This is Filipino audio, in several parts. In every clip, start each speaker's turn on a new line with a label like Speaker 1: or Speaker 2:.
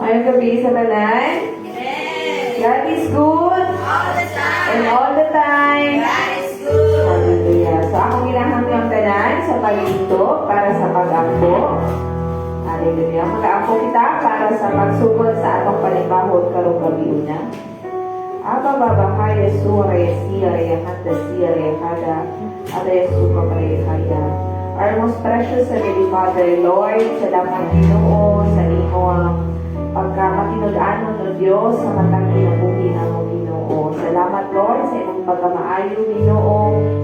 Speaker 1: Mayroong gabi sa tanan. God is good.
Speaker 2: All the time.
Speaker 1: And all the time.
Speaker 2: God is good.
Speaker 1: Hallelujah. So akong ginahanggang tanan sa paglito para sa pag-ampo. Hallelujah. Mag-aampo kita para sa pagsugod sa atong panibahod karong gabi una. Aba baba kaya suara ya siya ya hata siya ya hada. Ada ya suka kaya. Our most precious Heavenly Father, Lord, salamat Ginoo sa imong pagkamakinud-anon o Diyos sa matang kinabuhi ng Ginoo. Salamat Lord sa imong pagkamaayo Ginoo,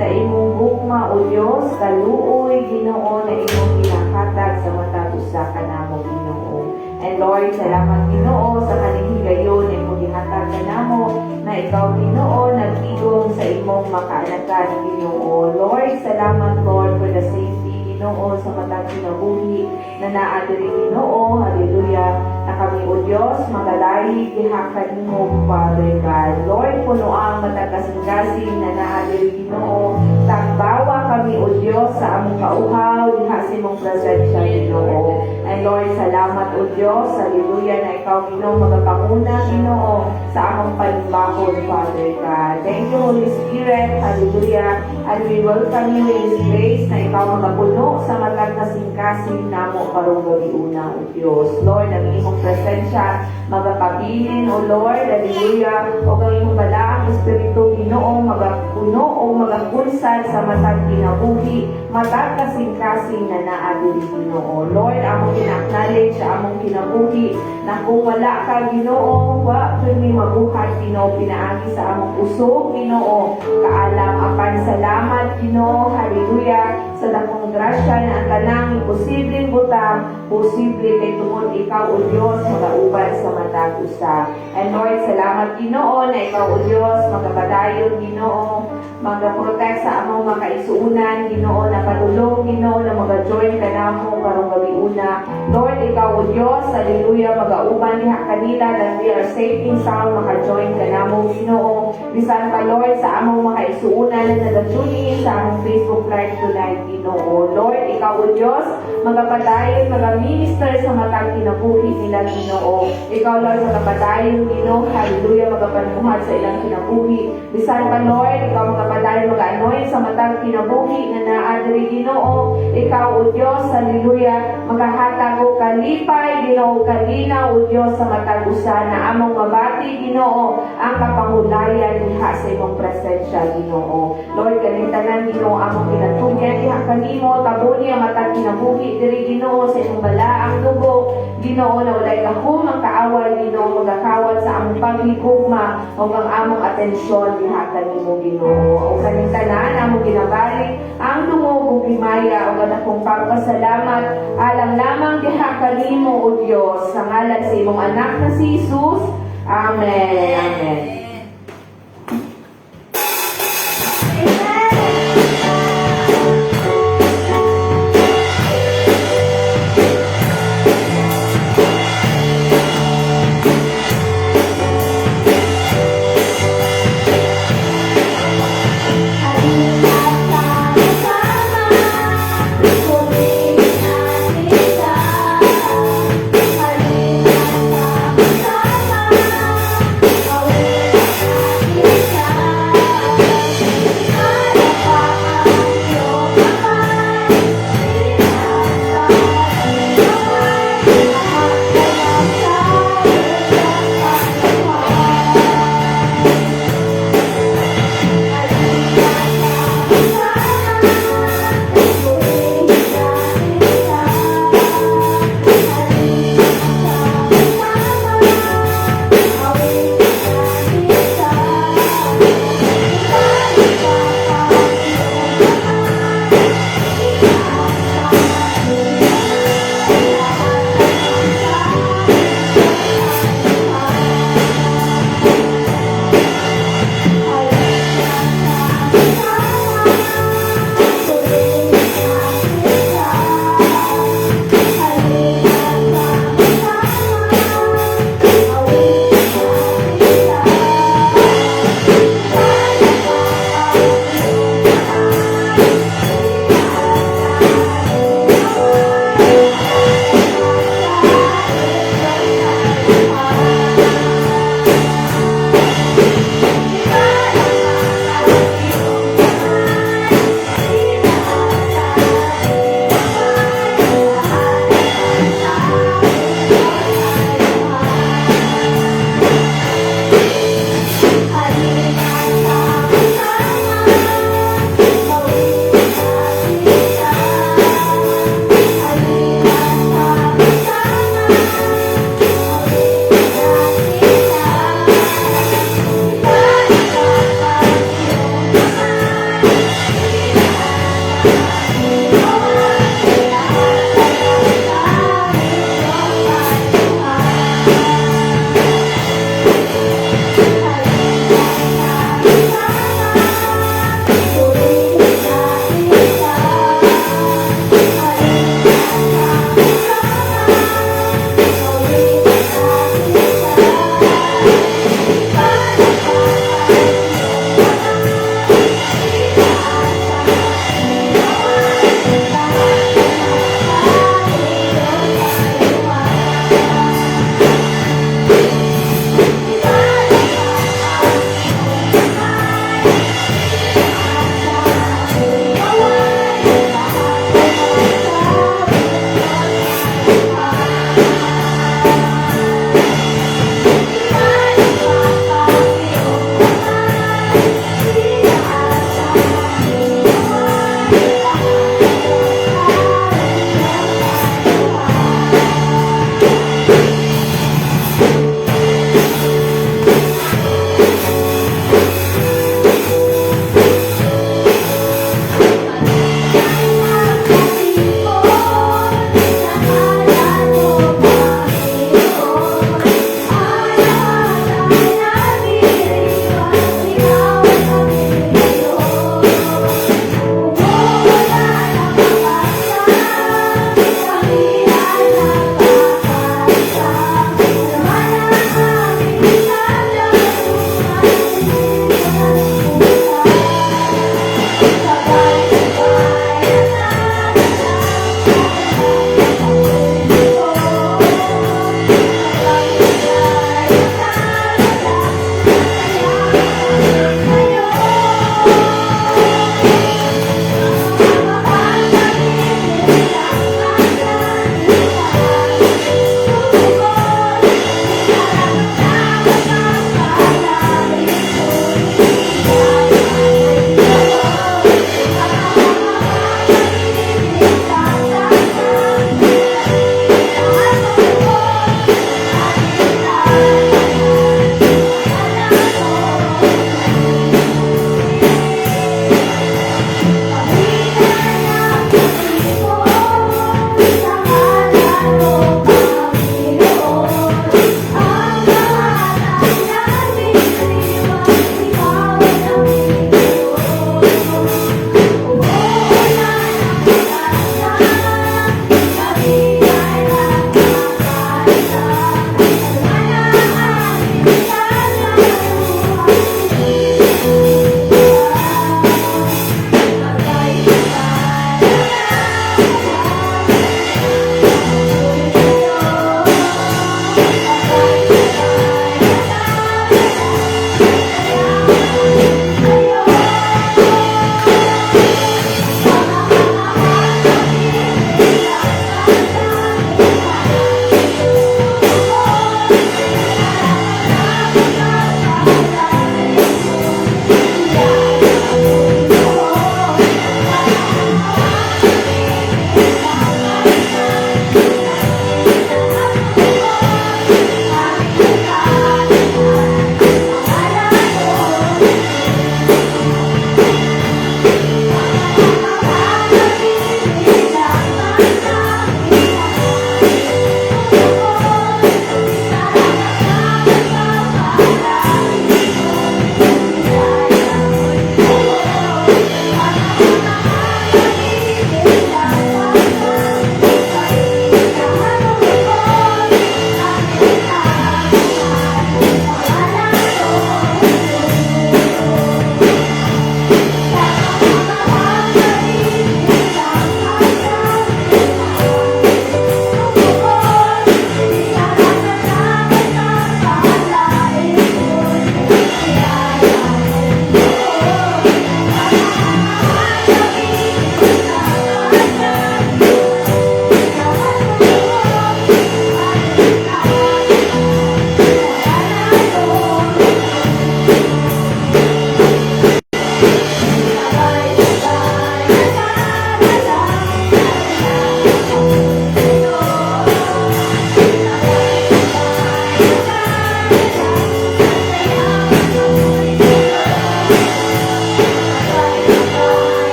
Speaker 1: sa imong gugma o Diyos, kaluoy Ginoo na imong ginakatag sa matag usa ka namo Ginoo. And Lord, salamat Ginoo sa kaning higayon na imong gihatag kanamo na ikaw Ginoo nagtigom sa imong makaanakan Ginoo. Lord, salamat Lord for the safety Ginoo sa matang kinabuhi na naa diri Ginoo. Hallelujah. Na kami o Diyos magalahi gihakan mo Father God. Lord, puno ang matagkasing-kasing na naa diri Ginoo. Tagbawa kami o Diyos sa among kauhaw diha sa imong presensya Ginoo. And Lord, salamat o Diyos. Hallelujah na ikaw Ginoo magapanguna Ginoo sa among panimbahon Father God. Thank you Holy Spirit. Hallelujah. And we welcome you in this place na ikaw magapuno sa matagkasing-kasing namo karong gabi una o Diyos. Lord, ang imong presensya magapabilin o Lord. Hallelujah. O ang imong balaang Espiritu Ginoo magapuno o magapulsad sa matag kinabuhi, matag kasing-kasing na naa diri Ginoo. Lord, among ina-acknowledge sa among kinabuhi na kung wala ka Ginoo, wa kami mabuhat Ginoo pinaagi sa among usog Ginoo. Kaalam apan salamat Ginoo. Hallelujah. Sa dakong grasya na ang tanang imposibleng butang, posible kay tungod ikaw o Diyos magauban sa matag usa. And Lord, salamat Ginoo na ikaw o Diyos magapadayon Ginoo, magaprotect sa among makaisuunan Ginoo na padulong Ginoo na magajoin ka namo karong gabi una. Lord, ikaw o Diyos, hallelujah, magauban diha kanila that we are safe and sound makajoin ka namo Ginoo. Bisan pa Lord sa among makaisuunan na nag-tune in sa among Facebook Live tonight Ginoo. Lord, ikaw o Diyos, magapadayon, magaminister sa matang kinabuhi nila Ginoo. Ikaw Lord, magapadayon Ginoo, hallelujah, magapanuhat sa ilang kinabuhi. Bisan pa Lord, ikaw magapadayon, mag-anoint sa matang kinabuhi na naadiri Ginoo. Ikaw o Diyos, hallelujah, magahatag o kalipay Ginoo, kalina o Diyos sa matang usa na among mabati Ginoo ang kapangulayan diha sa imong presensya Ginoo. Lord, ganintanan Ginoo among kinatugyan diha kanimo, tabuni ang matang kinabuhi diri Ginoo sa imong balaang dugo Ginoo na walay kahum ang kaaway Ginoo magakawal sa among paghigugma o ang among atensyon diha kanimo Ginoo. O kaning tanan among ginabalik ang dungog ug himaya o kadakong pagpasalamat alang lamang diha kanimo o Dios sa ngalan sa imong anak na si Jesus. Amen. Amen.
Speaker 3: Hallelujah.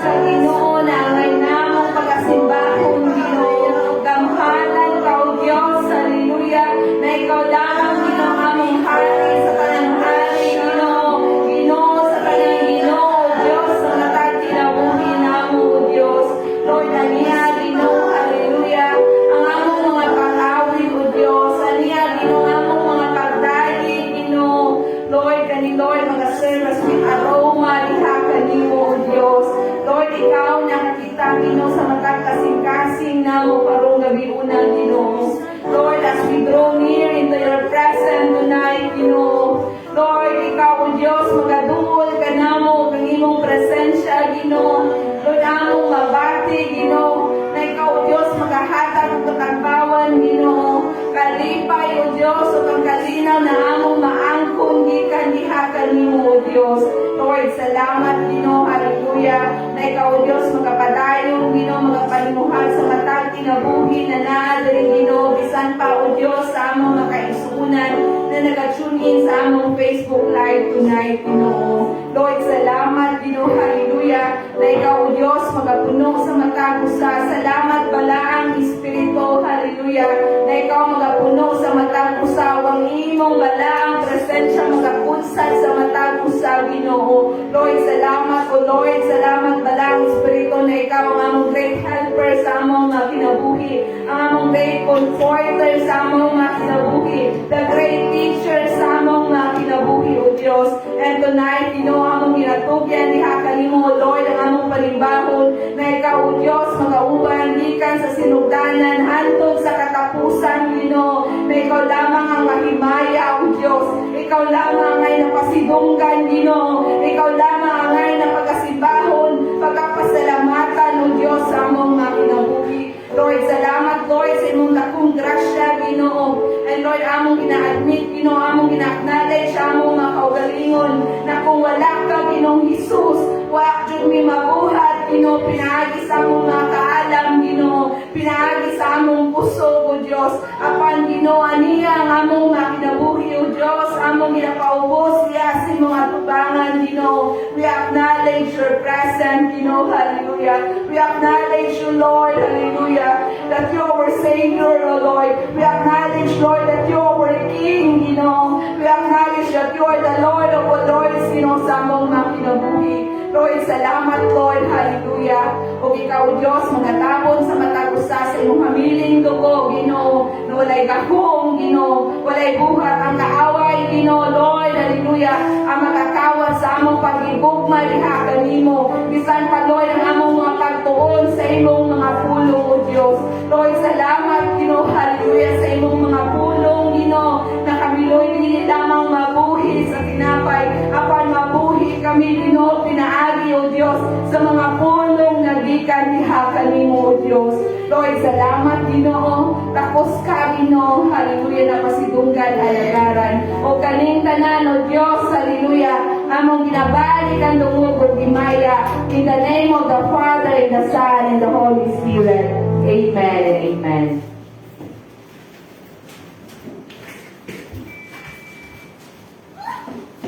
Speaker 1: sa Ginoo na angay namong pagkasimbahon Ginoo. Gamhanan ka o Diyos, hallelujah, na ikaw lamang Ginoo ang among hari sa tanang hari Ginoo. Ginoo sa tanang Ginoo, o Diyos, sa matag kinabuhi namo o Diyos. Lord, aniya Ginoo, hallelujah, ang among mga pag-awit o Diyos. Aniya Ginoo, ang among mga pagdali Ginoo. Lord, Lord, mag-service with aroma, diha kanimo o Diyos. Lord, ikaw nakakita Ginoo sa matag kasing-kasing namo karong gabi unang Ginoo. Lord, as we draw near into your presence tonight, Ginoo. Lord, ikaw o Diyos, magaduol ka namo kang imong presensya, Ginoo. Lord, among mabati, Ginoo, na ikaw o Diyos, magahatag og katagbawan, Ginoo. Kalipay o Diyos, o kang kalinaw na among maangkon gikan diha kanimo o Diyos. Lord, salamat, Ginoo, hallelujah, na ikaw o Diyos, magapadayon, Ginoo, magapanimuhan sa matag kinabuhi na naadiri, Ginoo, bisan pa o Diyos sa among makaisunan na nag-tune in sa among Facebook Live tonight, Ginoo. Lord, salamat, Ginoo, hallelujah, na ikaw o Diyos, magapuno sa matag usa. Salamat balaang Espiritu, hallelujah, na ikaw magapuno sa matag usa. Wang imong balaang presensya magapunsad sa matag usa, Ginoo. Lord, salamat o Lord, salamat balaang Espiritu na ikaw ang among great helper sa among mga kinabuhi, ang among great comforter sa among mga kinabuhi, the great teacher sa among mga kinabuhi, O Diyos. And tonight, Ginoo, among ginatugyan diha kanimo, O Lord, ang among palimbahon na ikaw, O Diyos, magauban gikan sa sinugdanan hantod sa katapusan, Ginoo, na ikaw lamang ang mahimaya, O Diyos. Ikaw lamang ang napasidunggan, Ginoo. Ikaw lamang ang napagkasibahon, pagkapasalamatan, O Diyos, sa among mga kinabuhi. Lord, salamat, Lord, sa imong dakong grasya, Ginoo. And Lord, among gina-admit, Ginoo, among gina-acknowledge, among mga kaugalingon, na kung wala ka, Ginoong Jesus, wala jud mi mabuhat, Ginoo, pinaagi sa among mga kaalam, Ginoo, pinaagi sa among puso, O Diyos. Apan, Ginoo, aniya ang among mga kinabuhi, O Diyos, among ginapaubos, yes, imong atubangan, Ginoo. We acknowledge your presence, Ginoo, hallelujah. We acknowledge you, Lord, hallelujah, that you are our Savior, O Lord. We acknowledge, Lord, that you are our King, Ginoo. We acknowledge that you are the Lord of all lords, Ginoo, sa among mga kinabuhi. Lord, salamat, Lord, hallelujah. O ikaw, Diyos, mga tabon sa matagusa sa imong hamiling dugo, Ginoo, na walay gahong, Ginoo, walay buhat ang kaaway, Ginoo, Lord, hallelujah, ang magkakawat sa among paghigugma diha kanimo. Bisan pa, Lord, ang among mga pagtuon sa imong mga pulong, O Diyos. Lord, salamat, Ginoo, hallelujah, sa imong mga pulong, Ginoo, na kami, Lord, hindi lamang mabuhi sa tinapay, apan mabuhi kami, Ginoo, pinaagi, O Diyos, sa mga pulong na gikan diha kanimo, O Diyos. Lord, salamat, Ginoo, takos ka, Ginoo, hallelujah, na pasidunggan alagaran. O kaning tanan, O Diyos, hallelujah, among ginabalik ang dungog o gimaya, in the name of the Father, and the Son, and the Holy Spirit. Amen and amen.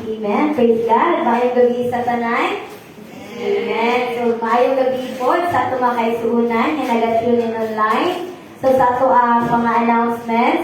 Speaker 3: Amen. Praise God. Mayong gabi sa tanan. Amen. So, mayong gabi po sa ito mga kaisuunan na nag-tune in online. So, sa ito ang mga announcements.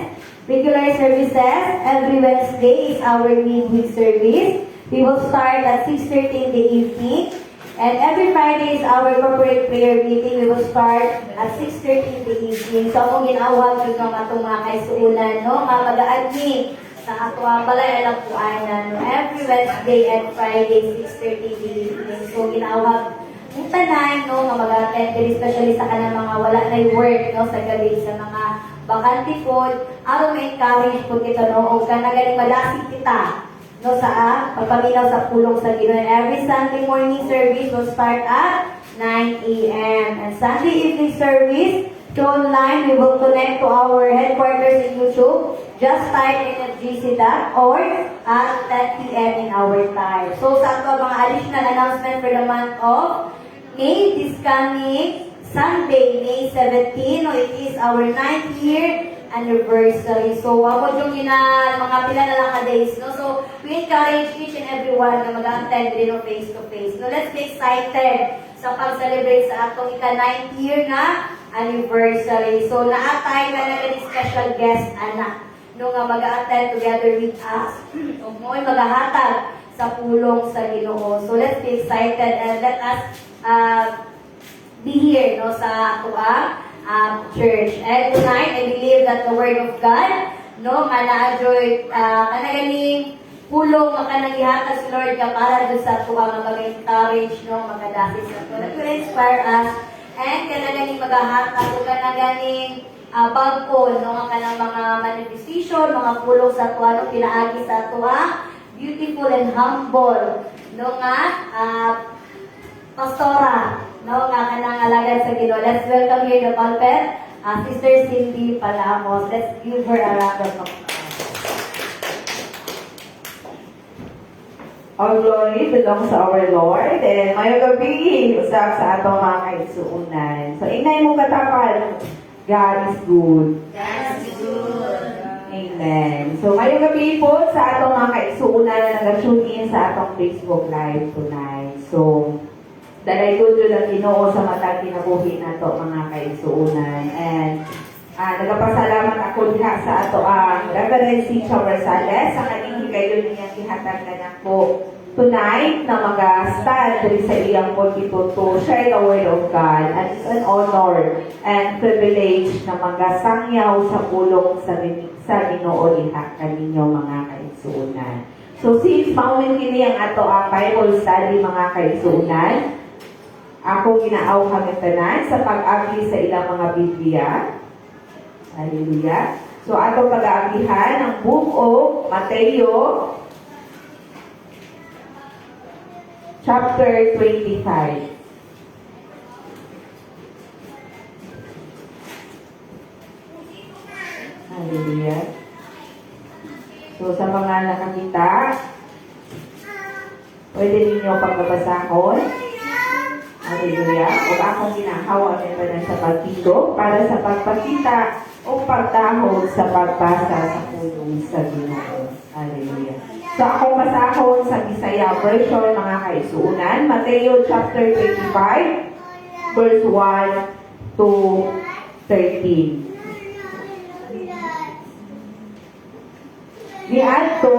Speaker 3: Regular services. Every Wednesday is our midweek service. We will start at 6:30 in the evening. And every Friday is our corporate prayer meeting. We will start at 6:30 in the evening. So, akong ginawag yung itong mga kaisuunan, no? Mga mag-a-admin sa ato pala alam po ay every Wednesday and Friday 6:30 in the evening. So ginawag yung tanan no nga mag-attend especially sa kanang mga wala na work no sa gabi sa mga bakante po aron ma-encourage po kita no o kana ganing madasig kita no sa pagpaminaw sa pulong sa Ginoo. Every Sunday morning service will start at 9 a.m. and Sunday evening service to online. We will connect to our headquarters in YouTube. Just type energyc.or at 10 p.m. in our time. So, sa ito mga additional announcement for the month of May, this coming Sunday, May 17, no, it is our 9th year anniversary. So, ako yung mga pila na lang ka-days, no? So, we encourage each and everyone na mag-attend rin no, face-to-face. No, let's be excited sa pag-celebrate sa atong ika-9th year na anniversary. So naatay ka na gani special guest anak no nga mag-attend together with us. So mo'y maghahatag sa pulong sa Ginoo. So let's be excited and let us be here no sa ato church. And tonight I believe that the word of God no na-enjoy kanagaling pulong makanagihata si Lord ka para doon sa tuwa mag-encourage no magadasis sa to to inspire us and kanagaling maghahata o kanagaling bagko no nga kanang mga manifestation mga pulong sa tuwa no pinaagi sa tuwa beautiful and humble no nga pastora no nga kanang alagad sa Ginoo. Let's welcome here the pulpit Sister Cindy Palamos. Let's give her a round of applause.
Speaker 1: All glory belongs to our Lord. And mayong gabi, usap sa atong mga kaigsuunan. So, ingay mo katapal, God is good.
Speaker 2: That's good.
Speaker 1: Amen. So, ngayong gabi po sa atong mga kaigsuunan na nag-tune in sa atong Facebook Live tonight. So, dalay ko yun ang Ginoo sa matag kinabuhi na to mga kaigsuunan. And nagapasalamat ako diha sa ato ang Reverend Cynthia Rosales sa kanini kayo niyang gihatag na ko tonight na mag-stand diri sa iyang pulpito to share the word of God. And it's an honor and privilege na magasangyaw sa pulong sa Ginoo diha kaninyo mga kaigsuunan. So since maunin kini ang ato ang Bible study mga kaigsuunan, ako ginaaw kami tanan sa pag-agi sa ilang mga Biblia. Hallelujah. So, ato pag-aagihan ang Book of Mateo, chapter 25. Hallelujah. So, sa mga nakakita, pwede ninyo pagbabasahon. Hallelujah. O akong ginahawa naman sa pagtito para sa pagpakita o pagtahod sa pagbasa sa pulong sa Ginoo. Hallelujah. So akong basahon sa Bisaya version mga kaigsuunan, Mateo chapter 25, verse 1 to 13. Niadto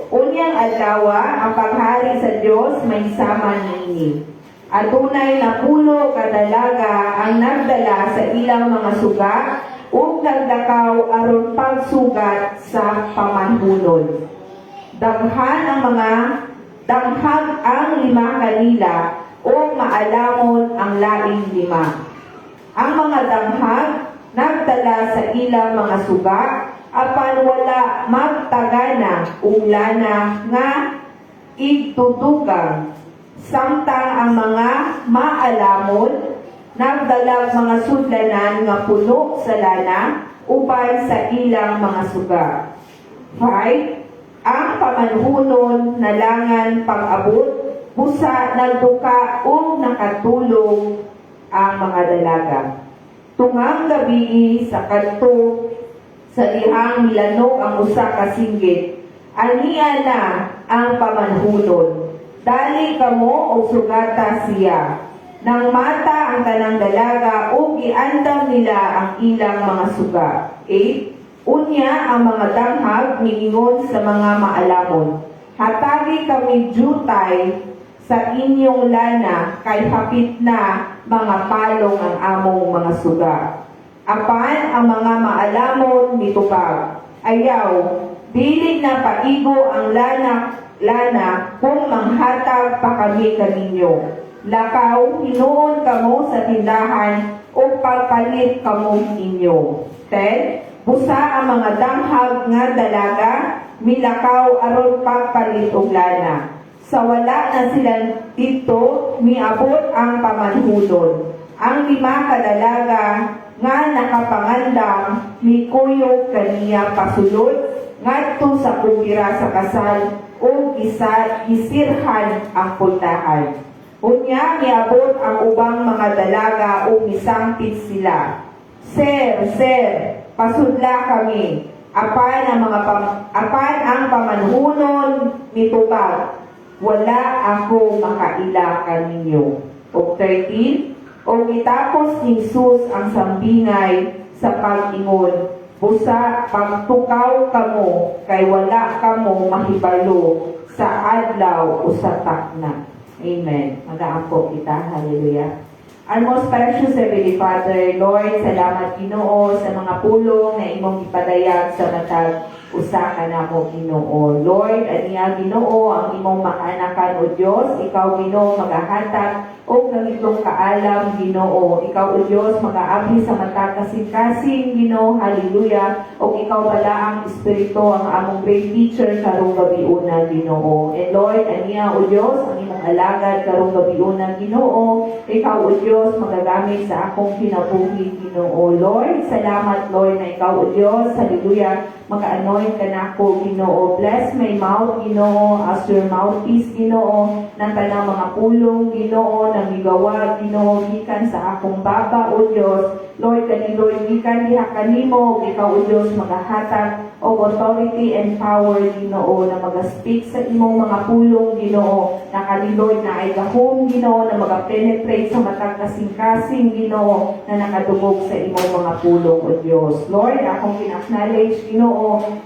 Speaker 1: unyang adlaw ang paghari sa Dios may sama niini. Adunay na pulo kadalaga ang nagdala sa ilang mga suga ug nagdakaw aron pagsugat sa pamanhulon. Daghag ang 5 kanila o maalamon ang laing 5. Ang mga daghag nagdala sa ilang mga suga apan wala magtagana ug lana nga igtutugang. Samtang ang mga maalamon nagdalag mga sudlanan nga puno sa lana upay sa ilang mga suga. 5. Ang pamanhunon nalangan pag-abot busa nagduka o nakatulong ang mga dalaga. Tungang gabi sa kadto sa dihang milanok ang usa ka singgit, aniya na ang pamanhunon. Dali kamo o sugata siya. Nang mata ang tanang dalaga o giandam nila ang ilang mga suga. 8. Unya ang mga danghag niingon sa mga maalamon. Hatagi kami jutay sa inyong lana kay hapit na mga palong ang among mga suga. Apan ang mga maalamon mitubag. Ayaw, dili na paigo ang lana kung manghatag pa kami kaninyo. Lakaw, hinuon kamo sa tindahan o pagpalit kamo ninyo. 10. Busa ang mga danghag nga dalaga, milakaw aron pagpalit og lana. Sa wala na sila dito, miabot ang pamanhulon. Ang 5 kadalaga nga nakapangandam, mikuyog kaniya pasulod, ngadto sa kugira sa kasal, o gisirhan ang puntahan. Unya, miabot ang ubang mga dalaga o misangpit sila. Sir, pasudla kami. Apan ang pamanhunon mitubag. Wala ako makaila kaninyo. O 13, o gitapos ni Jesus ang sambingay sa pag-ingon, busa pagtukaw kamo, kay wala kamo mahibalo sa adlaw o sa takna. Amen. Mag-aampo kita. Hallelujah. Our most precious Heavenly Father, Lord, salamat Ginoo sa mga pulong na imong ipadayag sa matag usa ka namo Ginoo. Lord, aniya Ginoo ang imong maanakan o Dios, ikaw Ginoo magahatag o ganitong kaalam Ginoo. Ikaw o Dios magaabli sa matag kasing-kasing Ginoo. Hallelujah. O ikaw bala ang Espiritu ang among great teacher karong gabiuna Ginoo. And Lord, aniya o Dios ang imong alagad karong gabiuna Ginoo. Ikaw o Dios magagamit sa akong kinabuhi Ginoo. Lord, salamat Lord na ikaw o Dios. Hallelujah. Mag-anoint ka na ako, Ginoo. Bless my mouth, Ginoo, as your mouthpiece, Ginoo, ng tanang mga pulong, Ginoo, na migawa, Ginoo, gikan sa akong baba, O Diyos. Lord, kanilo, gikan diha kanimo, ikaw, O Diyos, magahatag o authority and power, Ginoo, na mag-speak sa imong mga pulong, Ginoo, na kanilo na ay gahom, Ginoo, na mag-penetrate sa matag kasing-kasing, Ginoo, na nakadugog sa imong mga pulong, O Diyos. Lord, akong kin-acknowledge, Ginoo,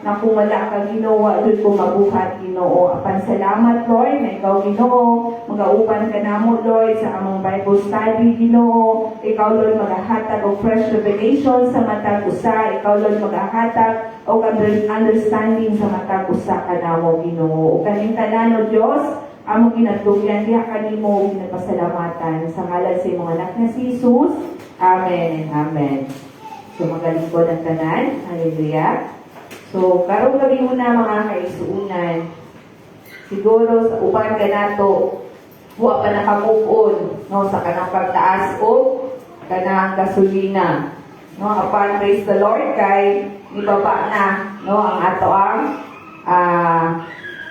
Speaker 1: na kung wala ka ginawa, doon ko mabuhat, Ginoo. Apan salamat, Lord, na ikaw, Ginoo, mag-auban ka namo, Lord, sa among Bible study, Ginoo. Ikaw, Lord, maghahatag o fresh revelation sa matag usa. Ikaw, Lord, maghahatag o understanding sa matag usa ka namo, Ginoo. O kaning tanan, O Diyos, among ginatugyan, diha kanimo, ginapasalamatan sa ngalan sa imong anak na si Jesus. Amen and amen. So, magaling po ng tanan. Hallelujah. So, karong gabi muna mga kaisuunan, siguro sa uban ka nato, huwa pa nakamukon, no, sa kanang pagtaas o kanang gasolina. No, apan praise the Lord kay ibaba na, no, ang ato ang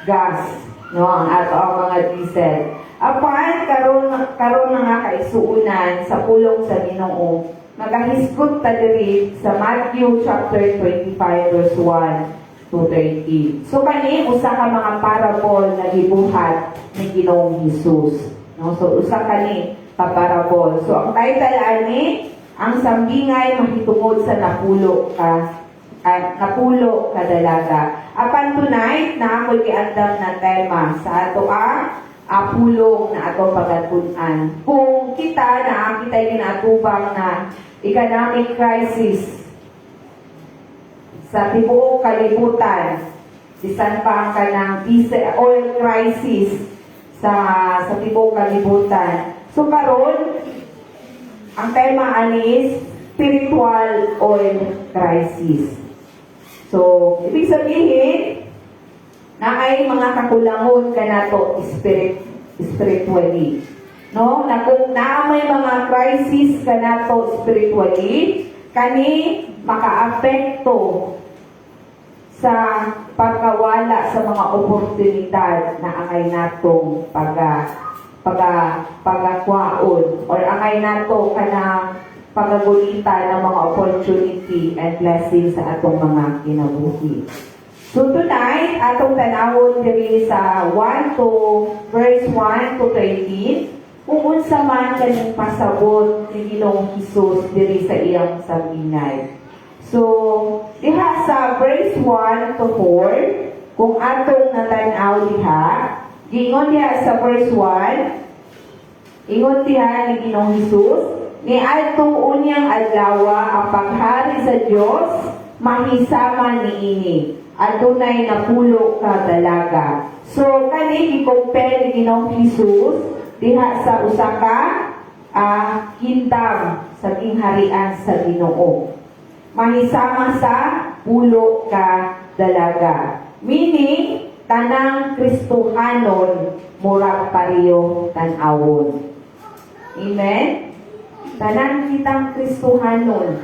Speaker 1: gas, no, ang ato ang mga diesel. Apan karon mga kaisuunan sa pulong sa Ginoo. Magahisgot ta diri sa Matthew chapter 25 verse 1 to 13. So kani usa ka mga parable na gibuhat ni Ginoong Hesus. No, so usa kani ka parable. So ang title ani ang sambingay mahitungod sa napulo ka dalaga. Apan tonight na ako giandam na tema sa ato ang pulong na ato pagatun-an. Kung kita ginatubang na economic crisis sa tibuok kalibutan, bisan pa ka ng oil crisis sa tibuok kalibutan. So karon ang tema ani spiritual oil crisis. So ibig sabihin na ay mga kakulangon ka nato spiritually. No, na kung naamay mga crisis ka nato spiritually, kani makaapekto sa pagkawala sa mga oportunidad na angay natong pagakwaon or angay nato kanang pagagulitan ng mga opportunity and blessings sa atong mga kinabuhi. So tonight, atong tanawon diri sa 1 to verse 1 to 13, kung unsa man kaning pasabot ni Ginoong Hesus diri sa iyang sambingay. So, diha sa verse 1 to 4, kung atong natanaw diha, giingon diha sa verse 1, ingon diha ni Ginoong Hesus, ni adtong unyang adlaw ang paghari sa Dios mahisama niini. Adunay napulo ka dalaga. So kani gi-compare ni Ginoong Hesus diha sa usa ka hindam sa gingharian sa Ginoo. Mahisama sa pulo ka dalaga. Meaning tanang Kristohanon murag pareho tan-awon. Amen. Tanan kitang Kristohanon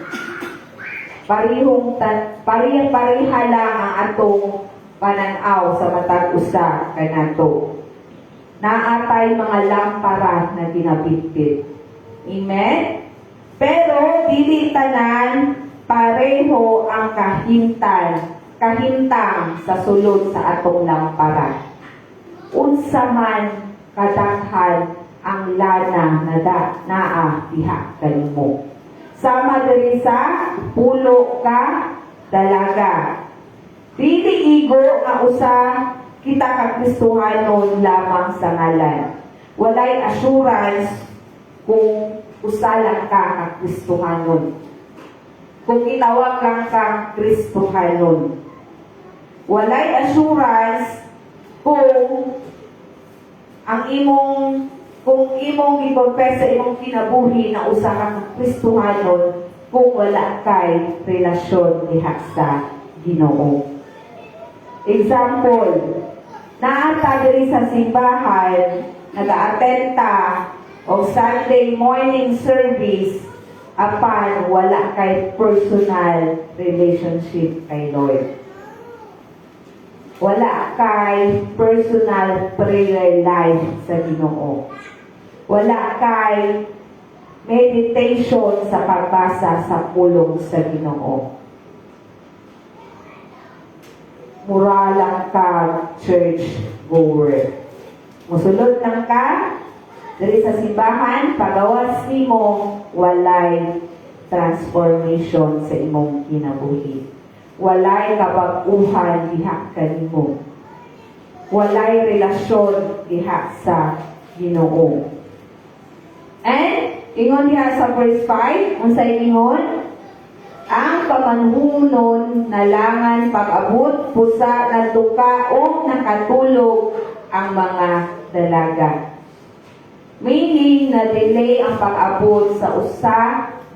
Speaker 1: pareha lang ang atong pananaw sa matag usa kanato. Naatay mga lampara na ginabitbit. Amen? Pero dili tanan pareho ang kahintang sa sulod sa atong lampara. Unsa man kadaghan ang lana na naa diha kanimo. Sama diri sa pulo ka dalaga. Dili igo nga usa kita ka Kristohanon lamang sa ngalan. Walay assurance kung usa lang ka ka Kristohanon. Kung itawag lang ka Kristohanon. Walay assurance kung imong i-confess sa imong kinabuhi na usa ka Kristohanon kung wala kay relasyon diha sa Ginoo. Example, naata diri sa simbahan, nag-attend ta og Sunday morning service apan wala kay personal relationship kay Lord. Wala kay personal prayer life sa Ginoo. Wala kay meditation sa pagbasa sa pulong sa Ginoo. Mura lang ka church goer. Musulod lang ka diri sa simbahan, pagawas nimo walay transformation sa imong kinabuhi. Walay kabag-uhan diha kanimo. Walay relasyon diha sa Ginoo. And ingon diha sa verse 5, unsay ingon? Ang pamanhunon nalangan pag-abot pusa na tuka o nakatulog ang mga dalaga. Meaning na delay ang pag-abot sa usa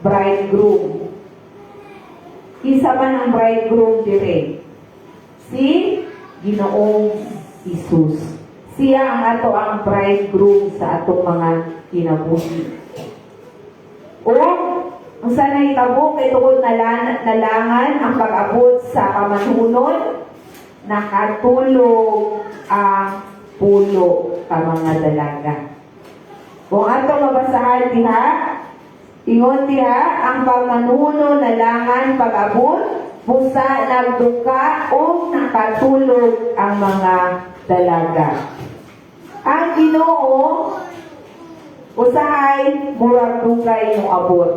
Speaker 1: bridegroom. Isa man ang bridegroom dire. Si Ginoong Hesus. Siya ang ato ang bridegroom sa atong mga kinabuhi. O ang sanay tabo kay tungod nalangan ang pag-abot sa pamanhunon, nakatulog ang pulo ka mga dalaga. Kung ato mabasahan diha, ingon diha ang pamanhunon nalangan pag-abot, busa nagduka o nakatulog ang mga dalaga. Ang Ginoo usahay murag dugay mo abot.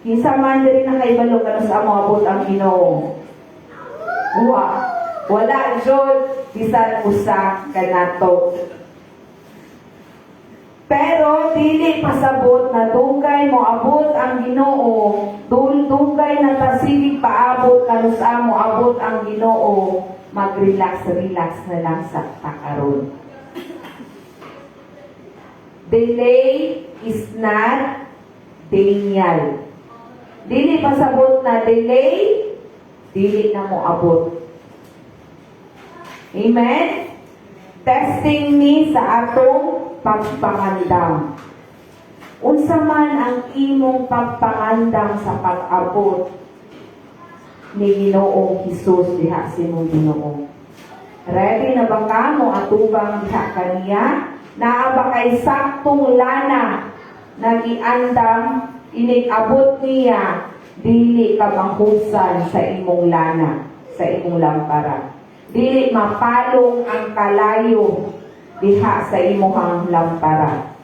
Speaker 1: Kinsa man diri na kay balo kanus amo abot ang Ginoo. Wala jud bisan usa kanato. Pero dili pasabot na dugay mo abot ang Ginoo. Dugay na tasig paabot kanus amo abot ang Ginoo. Mag-relax na lang sa takaron. Delay is not denial. Dili pasabot na delay, dili na mo abot. Amen? Testing ni sa atong pagpangandam. Unsa man ang imong pagpangandam sa pag-abot ni Ginoong Hesus diha sa imong Ginoo. Ready na ba ka mo atubang diha kaniya? Naa ba kay saktong lana nagiandam inig-abot niya, dili ka manghusan sa imong lana, sa imong lampara. Dili mapalong ang kalayo diha sa imong lampara.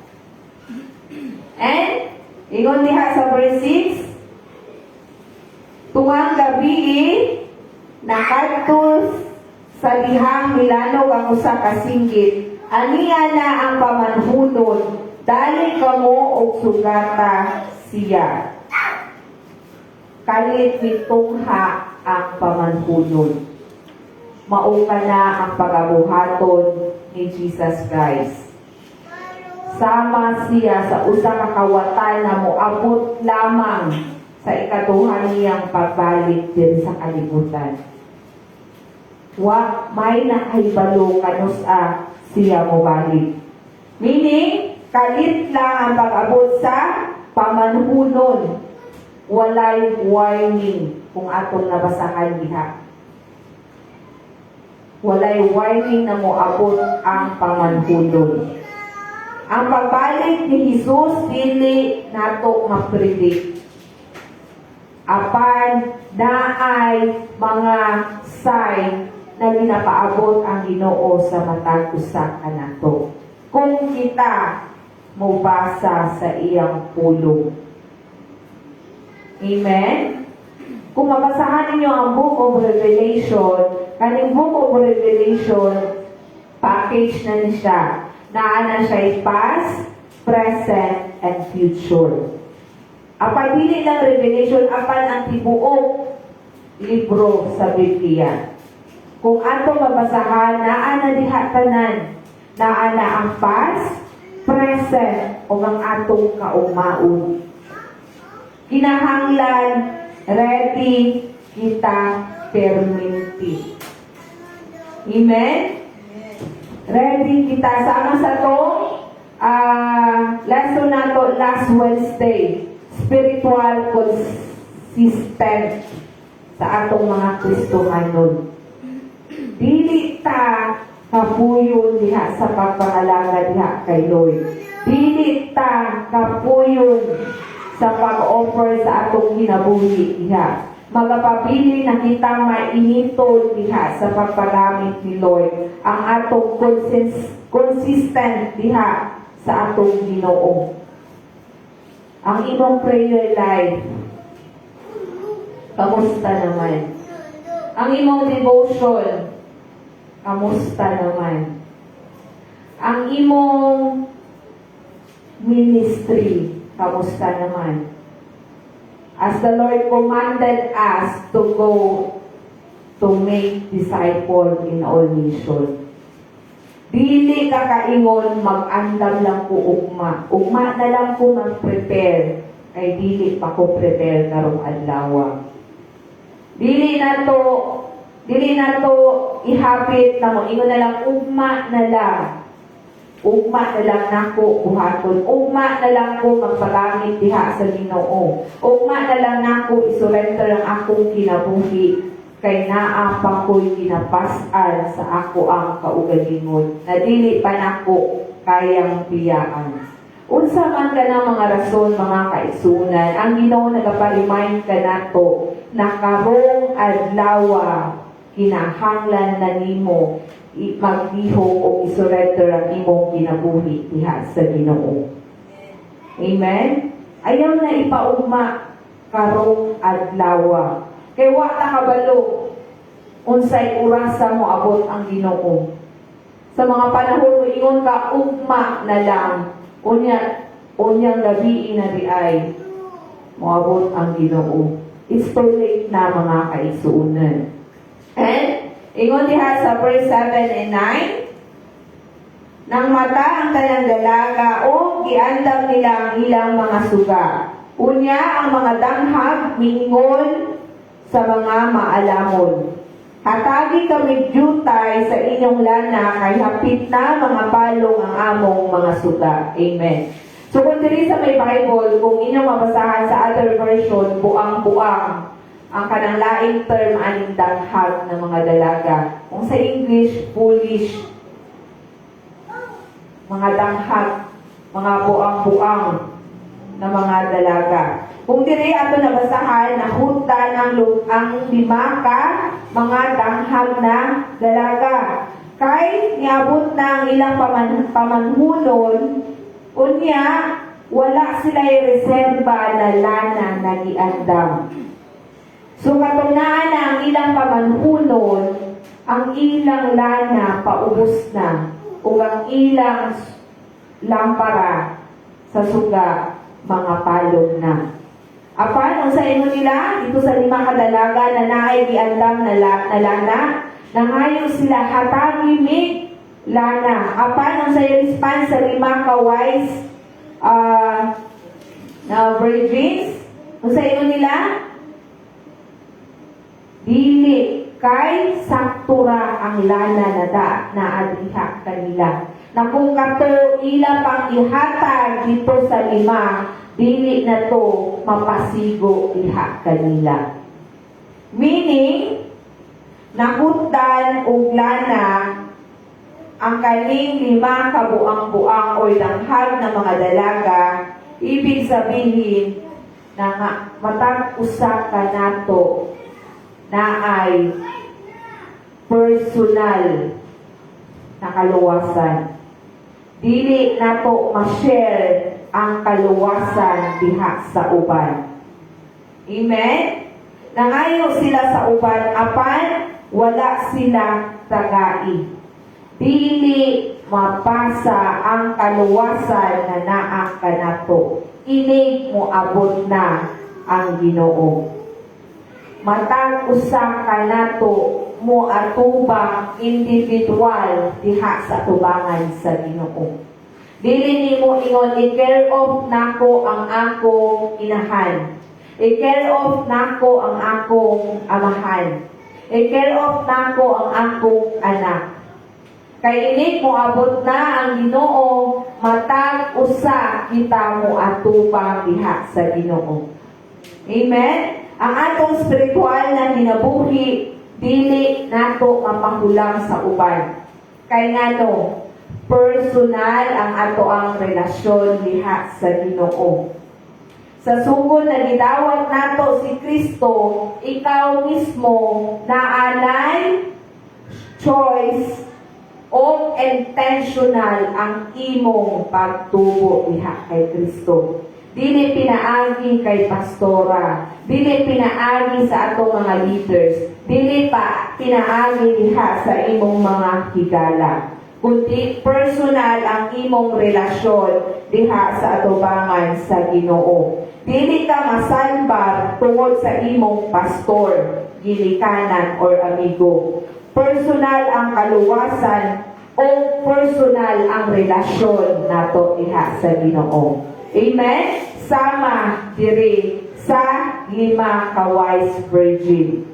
Speaker 1: And, ingon diha sa verse 6, tungang gabi nakadto sa dihang milanog ang usa ka singgit. Aniya na ang pamanhunon, dali kamo og sugata siya. Kalit mitungha ang pamanhunon. Mauka na ang pagabuhaton ni Jesus Christ. Sama siya sa usa ka kawatan na moabot lamang sa ikaduha niyang pagbalik din sa kalibutan. Wa may nakahibalo kanus-a siya mobalik. Meaning, kalit lang ang pag-abot sa pamanhunon. Walay warning kung atong nabasahan diha. Walay warning na moabot ang pamanhunon. Ang pagbalik ni Jesus dili nato ma-predict. Apan naay mga sign na ginapaabot ang Ginoo sa matag usa kanato. Kung kita mubasa sa iyang pulong. Amen? Kung mabasahan ninyo ang Book of Revelation, kaning Book of Revelation, package na ni siya. Naana siya past, present, and future. Apan dili ng Revelation, apan ang tibuok libro sa Biblia. Kung ato mabasahan, naana diha tanan, naana ang past, present, o ang atong kaumaon. Kinahanglan, ready, kita, perminti. Amen? Ready kita. Sama sa to, lesson na to last Wednesday. Spiritual consistent sa atong mga Kristohanon. Dili ta kapuyon diha sa pagpangalaga diha kay Lord. Dili ta kapuyon sa pag-offer sa atong kinabuhi diha. Magapabili na kita mainitod diha sa pagpagamit ni Lord ang atong consistent diha sa atong Ginoo. Ang imong prayer life, kamusta naman? Ang imong devotion, kamusta naman? Ang imong ministry, kamusta naman? As the Lord commanded us to go to make disciples in all nations. Dili ka kaingon, mag-andam lang ko ugma. Ugma na lang ko mag-prepare. Ay dili pa ko prepare karong adlaw. Dili na to ihapit na mo. Ingon na lang, ugma na lang. Ugma na lang nako buhaton. Ugma na lang ko magpagamit diha sa Ginoo. Ugma na lang nako isurrender ang akong kinabuhi kay naa pa ko'y ginapasal sa ako ang kaugalingon na dili pa nako kayang biyaan. Unsa man ka na mga rason, mga kaisunan, ang Ginoo nagapa-remind ka nato na karong adlaw kinahanglan na nimo maglihok o isurrender ang imong kinabuhi diha sa Ginoo. Amen? Ayaw na ipaugma karong adlaw. Kay wa ta kabalo unsay orasa mo abot ang Ginoo. Sa mga panahon mo ingon ka ugma na lang, unyang gabi na di ay moabot ang Ginoo. It's too late na mga kaisunan. And ingon diha sa verse 7 and 9, nang mata ang tanang dalaga o giandam nila ang ilang mga suga. Unya ang mga danghag mingon sa mga maalamon. Hatagi kami jutay sa inyong lana kay hapit na mga palong ang among mga suga. Amen. So kung diri sa may Bible, kung inyong mabasahan sa other version, buang-buang ang kanang laing term aning danghag ng mga dalaga. Kung sa English, foolish. Mga danghag, mga buang-buang na mga dalaga. Kung diri ato nabasahan, nahutan ang lima ka mga danghag na dalaga. Kay niabot na ang ilang pamanhunon, unya wala sila reserba na lana na giandam. So katunaan na ang ilang pamanhunon, ang ilang lana paubos na, ug ang ilang lampara sa suga mga palong na. Apan, ang sa inyo nila, dito sa lima kadalaga na naay giandam na lana, nangayo sila hatagi mig lana. Apan, ang sa response sa lima ka-wise na virgins, ang sa inyo nila, dili kay saktura ang lana na adriha kanila. Na kung kato ila pang ihatag dito sa lima, dili na to mapasigo iha kanila. Meaning, nakutan og lana ang kaning lima kabuang-buang o danghag na mga dalaga, ibig sabihin na matag usa ka nato na ay personal na kaluwasan. Dili nato ma-share ang kaluwasan diha sa uban. Amen? Nangayo sila sa uban apan wala sila tagai. Dili mapasa ang kaluwasan na naa kanato. Inig mo abot na ang Ginoo. Matag usa kanato mo atubang individual diha sa tubangan sa Ginoo. Dili nimo ingon i-care off nako ang akong inahan. I-care off nako ang akong amahan. I-care off nako ang akong anak. Kay inig mo abot na ang Ginoo, matag usa kita mo atubang diha sa Ginoo. Amen? Ang atong spiritual na kinabuhi, dili nato mapahulang sa uban. Kay ngano, personal ang ato ang relasyon diha sa Ginoo. Sa sugod na gidawat nato si Kristo, ikaw mismo naanay choice o intentional ang imong pagtubo diha kay Kristo. Dili pinaagi kay pastora, dili pinaagi sa atong mga leaders, dili pa pinaagi diha sa imong mga higala, kundi personal ang imong relasyon diha sa atubangan sa Ginoo. Dili ka masalbar tungod sa imong pastor, gilikanan or amigo. Personal ang kaluwasan o personal ang relasyon nato diha sa Ginoo. Amen? Sama diri sa 5 ka wise virgin.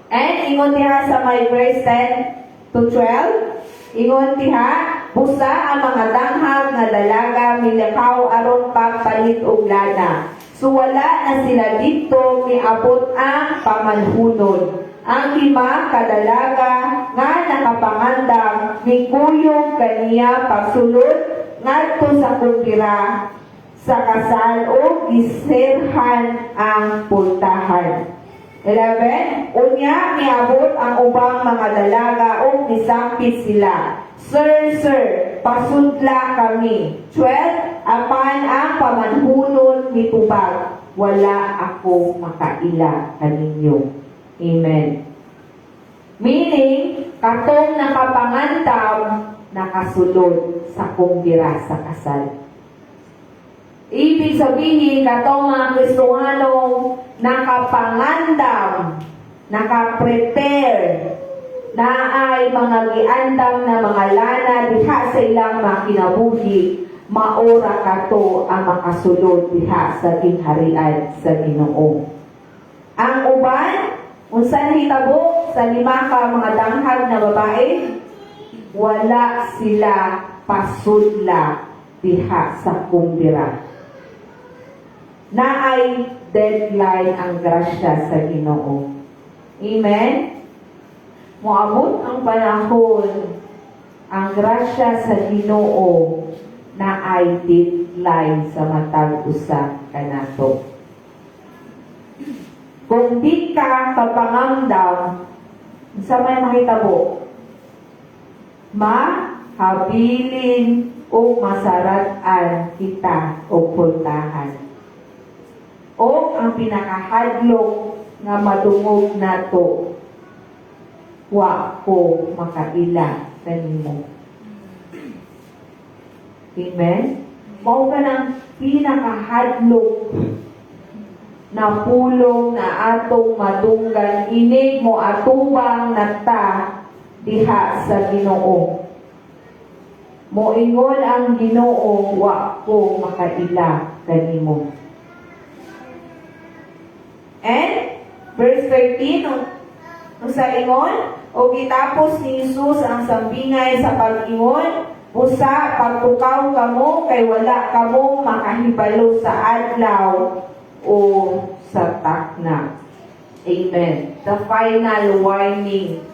Speaker 1: And ingon diha sa my verse 10 to 12, ingon diha, busa ang mga danghag nga dalaga milakaw aron pagpalit og lana. So wala na sila dito miabot ang pamanhunon. Ang 5 kadalaga nga nakapangandam mikuyog kaniya pagsulod ngadto sa kumpira sa kasal o gisirhan ang pultahan. 11. Unya miabot ang ubang mga dalaga o nisampit sila. Sir, sir, pasudla kami. 12. Apan ang pamanhunon mitubag, wala ako makaila kaninyo. Amen. Meaning, katong nakapangantam, nakasulod sa kumbira sa kasal. Ibig sabihin, katong mga Kristohanong nakapangandam, nakaprepare, na ay mga giandam na mga lana diha sa ilang mga kinabuhi, maora kato ang makasulod diha sa gingharian sa Ginoo. Ang uban, unsa hitabo sa 5 ka mga danghag na babae, wala sila pasudla diha sa kumbira. Na ay deadline ang grasya sa Ginoo. Amen? Moabot ang panahon, ang grasya sa Ginoo na ay deadline sa matag usa kanato. Kung di ka kapangamdam, sa may mahitabo, mahabilin o masaratan kita o puntahan. O ang pinakahadlok nga madungog nato, wa ko makaila kanimo. Amen? Mao ka ng pinakahadlok na pulong na atong madunggan, inig mo atubang nata diha sa Ginoo. Moingon ang Ginoo, wa ko makaila kanimo. And verse 13, nung sa ingon, o gitapos ni Jesus ang sambingay sa pag-ingon, busa pagtukaw kamo kay wala kamo makahibalo sa adlaw o sa takna. Amen. The final warning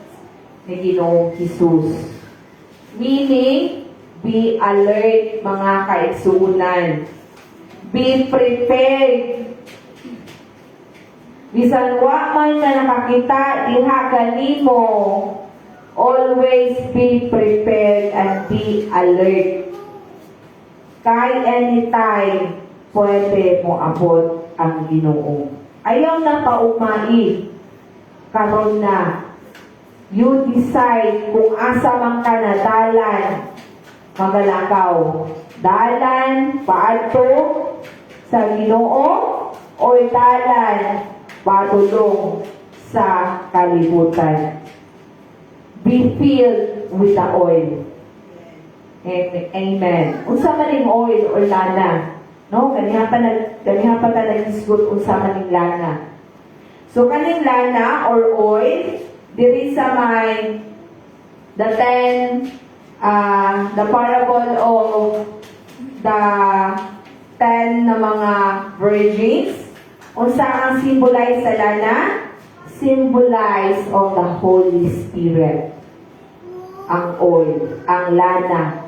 Speaker 1: ni Ginoong Jesus. Meaning, be alert mga kaigsuunan. Be prepared. Bisan wa man ka nakakita diha kanimo Always be prepared and be alert. Kay anytime, pwede mo abot ang Ginoo. Ayaw na paumai. Karon na. You decide kung asa man ka na dalan, magalakaw. Dalan, paadto sa Ginoo, o dalan, patulong sa kalibutan. Be filled with the oil. Amen. Unsa man ning oil or lana? No, kaniha pa ta nag-isgot unsa man ning lana. So kaning lana or oil diri sa may the parable of the 10 na mga virgins. Unsa ang symbolize sa lana? Symbolize of the Holy Spirit. Ang oil, ang lana,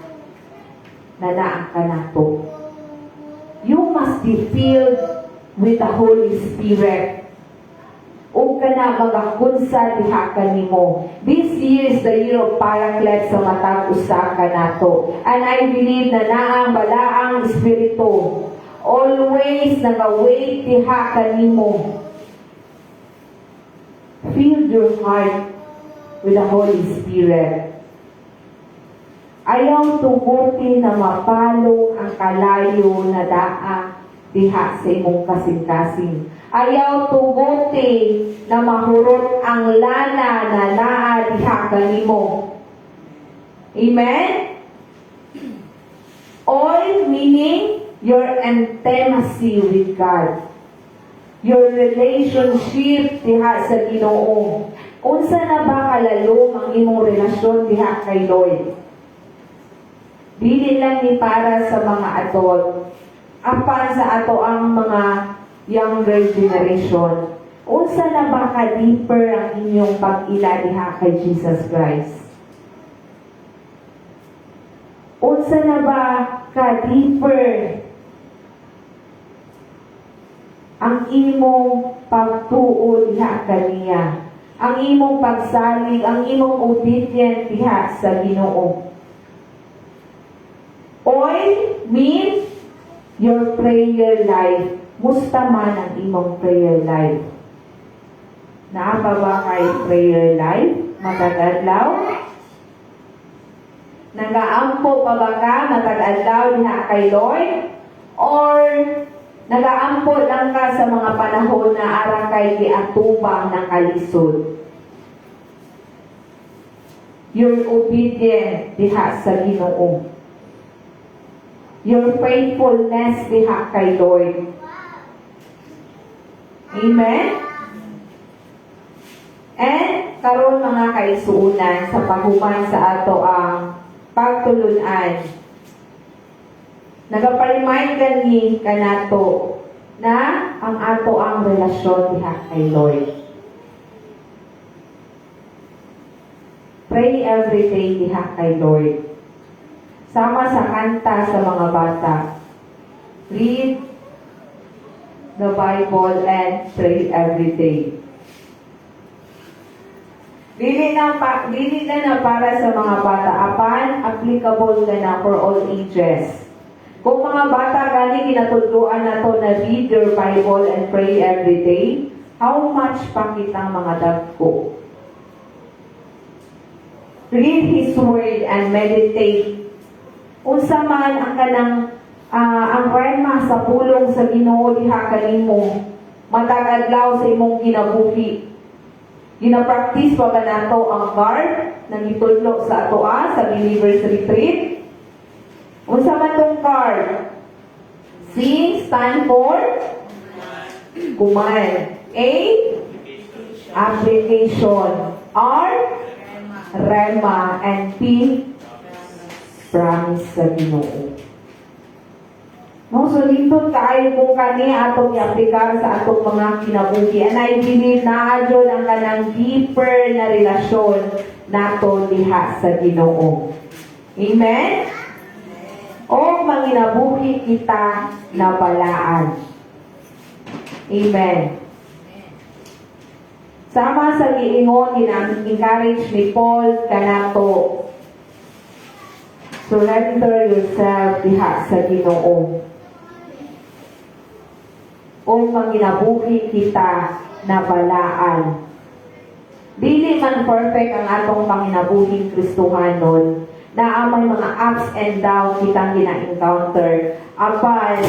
Speaker 1: na naa ka nato. You must be filled with the Holy Spirit. O ka na magakunsa diha kanimo. This year is the year of Paraclete sa matag usa ka nato. And I believe na naang balaang Espiritu always nagawait diha kanimo. Fill your heart with the Holy Spirit. Ayaw tuguti na mapalo ang kalayo na daa diha sa imong kasing-kasing. Ayaw tuguti na mahurot ang lana na naa diha kanimo. Amen? Oil meaning your intimacy with God. Your relationship diha sa Ginoo. Unsa na ba kalalom ang imong relasyon diha kay Lord? Dili lang ni para sa mga adult, apan sa ato ang mga younger generation. Unsa na ba ka deeper ang inyong pag-ila diha kay Jesus Christ? Unsa na ba ka deeper ang imong pagtuo diha kaniya? Ang imong pagsalig, ang imong obedient diha sa Ginoo. Oil means your prayer life. Musta man ang imong prayer life? Naa pa ba kay prayer life? Matag-adlaw? Nagaampo pa ba ka matag-adlaw diha kay Lord? Or nagaampo lang ka sa mga panahon na ara kay giatubang ng kalisod? You're obedient diha sa Ginoo. Your faithfulness diha kay Lord. Amen? And karon mga kaisuunan sa paghuman sa ato ang pagtulunan. Nagaparimain gani kanato na ang ato ang relasyon diha kay Lord. Pray every day diha kay Lord. Sama sa kanta sa mga bata. Read the Bible and pray every day. Dili na para sa mga bata, apan applicable na for all ages. Kung mga bata gani ginatudloan nato na read your Bible and pray every day, how much pa kitang mga dagko? Read His Word and meditate. Unsa man ang kanang ang rema sa pulong sa Ginoo diha kanimo matag adlaw sa imong kinabuhi. Gina-practice pa ba nato ang card na gitudlo sa atoa sa Believers Retreat? Unsa man tong card? C stand for command. A application. R rema, and P promise sa Ginoo. No, so dito tayo kung kani atong i-aplikar sa atong mga kinabuhi. And I believe na adyon ang kanang deeper na relasyon nato diha sa Ginoo. Amen? O manginabuhi kita na balaan. Amen. Sama sa giingon encourage ni Paul kanato. Surrender yourself diha sa Ginoo. O manginabuhi kita na balaan. Dili man perfect ang atong panginabuhing Kristohanon, na amay mga ups and downs kitang gina-encounter, apan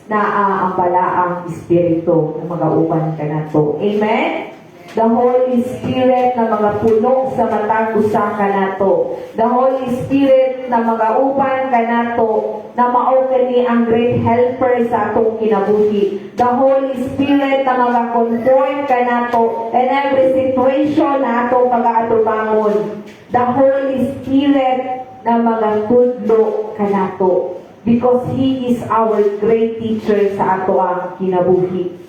Speaker 1: naa ang balaang espiritu na magauban ka na to. Amen? The Holy Spirit na mga puno sa matang usa ka nato. The Holy Spirit na magauban ka nato na mao kani ang great helper sa atong kinabuhi. The Holy Spirit na mag-comfort ka nato in every situation na atong pag-aatubangon. The Holy Spirit na magatudlo ka nato because He is our great teacher sa ato ang kinabuhi.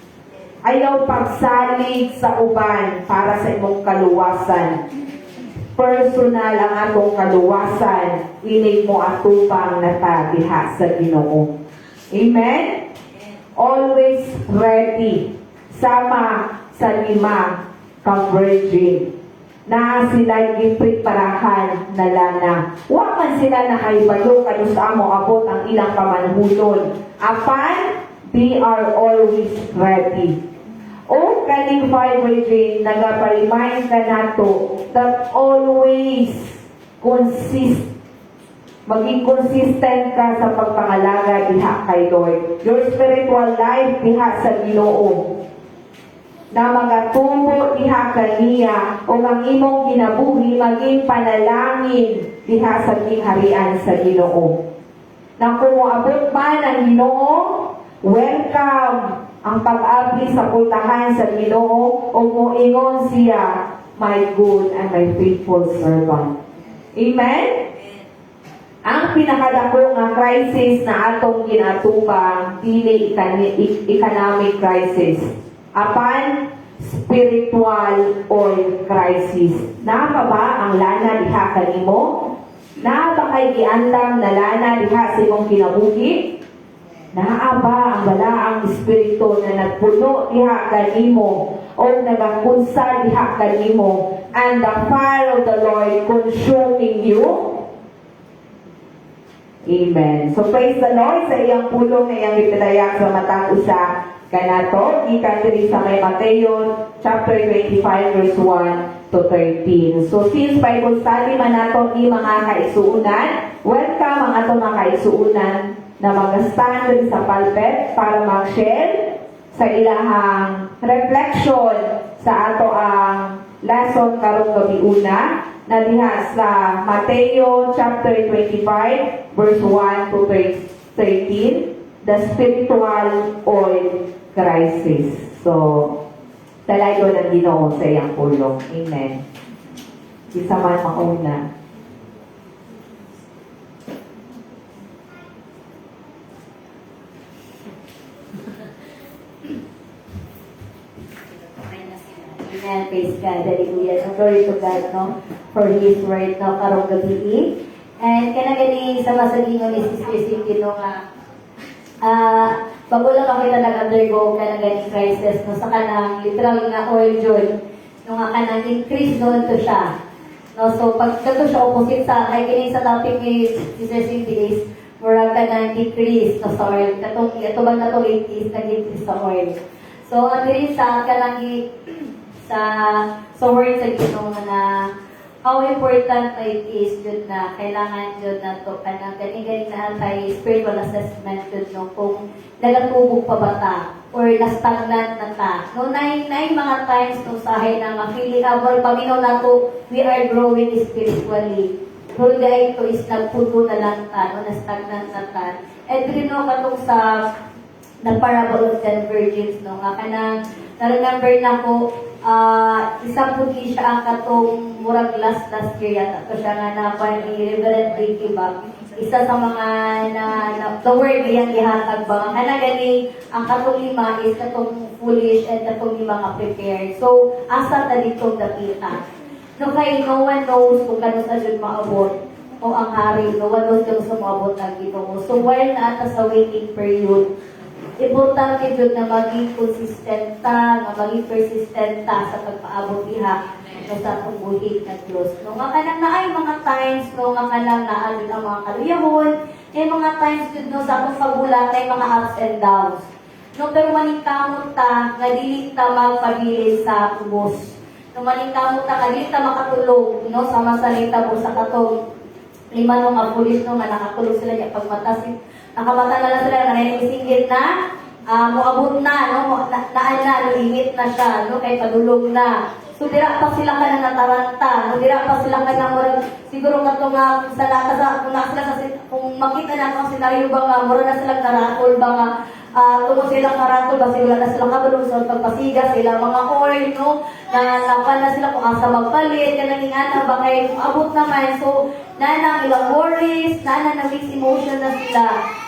Speaker 1: Ayaw pagsalig sa uban para sa imong kaluwasan. Personal ang atong kaluwasan, inig mo atupang nata diha sa Ginoo. Amen? Always ready. Sama sa 5 ka virgin. Na sila gipreparahan na lana. Wa man sila nakaibalo kanu sa amo abot ang ilang pamanhulon. Apan, they are always ready. O kaning 5 virgin, nagaparimain ka nato that always maging consistent ka sa pagpangalaga diha kay Lord. Your spiritual life diha sa Ginoo. Na magatubo diha kaniya o ang imong ginabuhi maging panalangin diha sa kingharian sa Ginoo. Na kung moabot man ang Ginoo, welcome ang pag-abli sa pultahan sa Ginoo o moingon siya, my good and my faithful servant. Amen? Ang pinakadako nga crisis na atong ginatubang dili economic crisis. Apan spiritual or crisis. Naa pa ba ang lana diha kanimo? Naa ba kay giandam na lana diha sa imong kinabuhi? Naa ba ang balaang espiritu na nagpuno diha kanimo o nagakunsa diha kanimo and the fire of the Lord consuming you? Amen. So praise the Lord sa iyang pulong na iyang ipadayak sa matang usa kanato. Gikan diri sa may Mateo chapter 25 verse 1 to 13. So since Bible study man nato ni mga kaisuunan, welcome ang atong mga kaisuunan na mag-stand sa pulpit para mag-share sa ilahang reflection sa ato ang lesson karong gabiuna na diha sa Mateo chapter 25 verse 1 to 13, the spiritual oil crisis. So, talayo ng Ginoo sa iyang pulong. Amen. Isa man mauna.
Speaker 3: Amen. Praise God. Hallelujah. So, glory to God, no? For His word, no? Karong gabi. And kanagani sa masalingon ni Sister Cindy, no? Bago lang ako nag-undergo kanagani crisis, no? Sa kanang literal nga oil joy, no? Nga kanang increase doon to siya. No? So, pag kato siya opposite sa, ay kini sa topic ni Sister Cindy is, murag ka ng decrease no, sa oil. Katubang na to is nag-increase sa oil. So, ano rin sa kanang sa word sa Ginoo na how important it is jud na kailangan jud na to kanang gani na tay spiritual assessment jud no kung nagatubog pa ba ta or na-stagnant na ta. No nay mga times no sahay na ma-feeling our paminaw nato we are growing spiritually. Hulga ito is nagputo na lang ta no na-stagnant na ta. And no katong sa the parable of 10 virgins no nga kanang na-remember na ko isa po siya ang katong murag last year yata. Ito siya nga na ni Reverend Ricky ba? Isa sa mga the word niyang ihatag ba? Kana gani, ang katong 5 is katong foolish and katong 5 nga prepared. So, asa ta ditong dapita? No kay no one knows kung kano sa jud maabot o ang hari. No one knows kung sa maabot ang Ginoo. So, while naata sa waiting period, importante jud na maging consistent ta, nga maging persistent ta sa pagpaabot diha sa atong buhi nga Dios. No nga kanang naay mga times no nga kanang naa jud ang mga kaluyahon, may mga times jud no sa atong pagulat ay mga ups and downs. No pero maningkamot ta nga dili ta magpabilin sa ubos. No maningkamot ta nga dili ta makatulog no sa masalita po sa katong lima nung nga pulis no nga nakatulog sila niya pagmatasin. Nakamata na lang sila nga nangisingit na moabot na no naan na limit na siya no kay padulog na. So dira pa sila ka na nataranta, no dira pa sila ka na murag siguro kato nga sa lata sa kung sila sa kung makita na ang senaryo ba nga mura na sila karatol ba nga tungod sila karatol ba sila na sila kabulong sa pagpasiga sila mga oil no na lapan na sila kung asa magpalit kanang ingana ba kay abot naman so na ilang worries na mixed emotion na sila.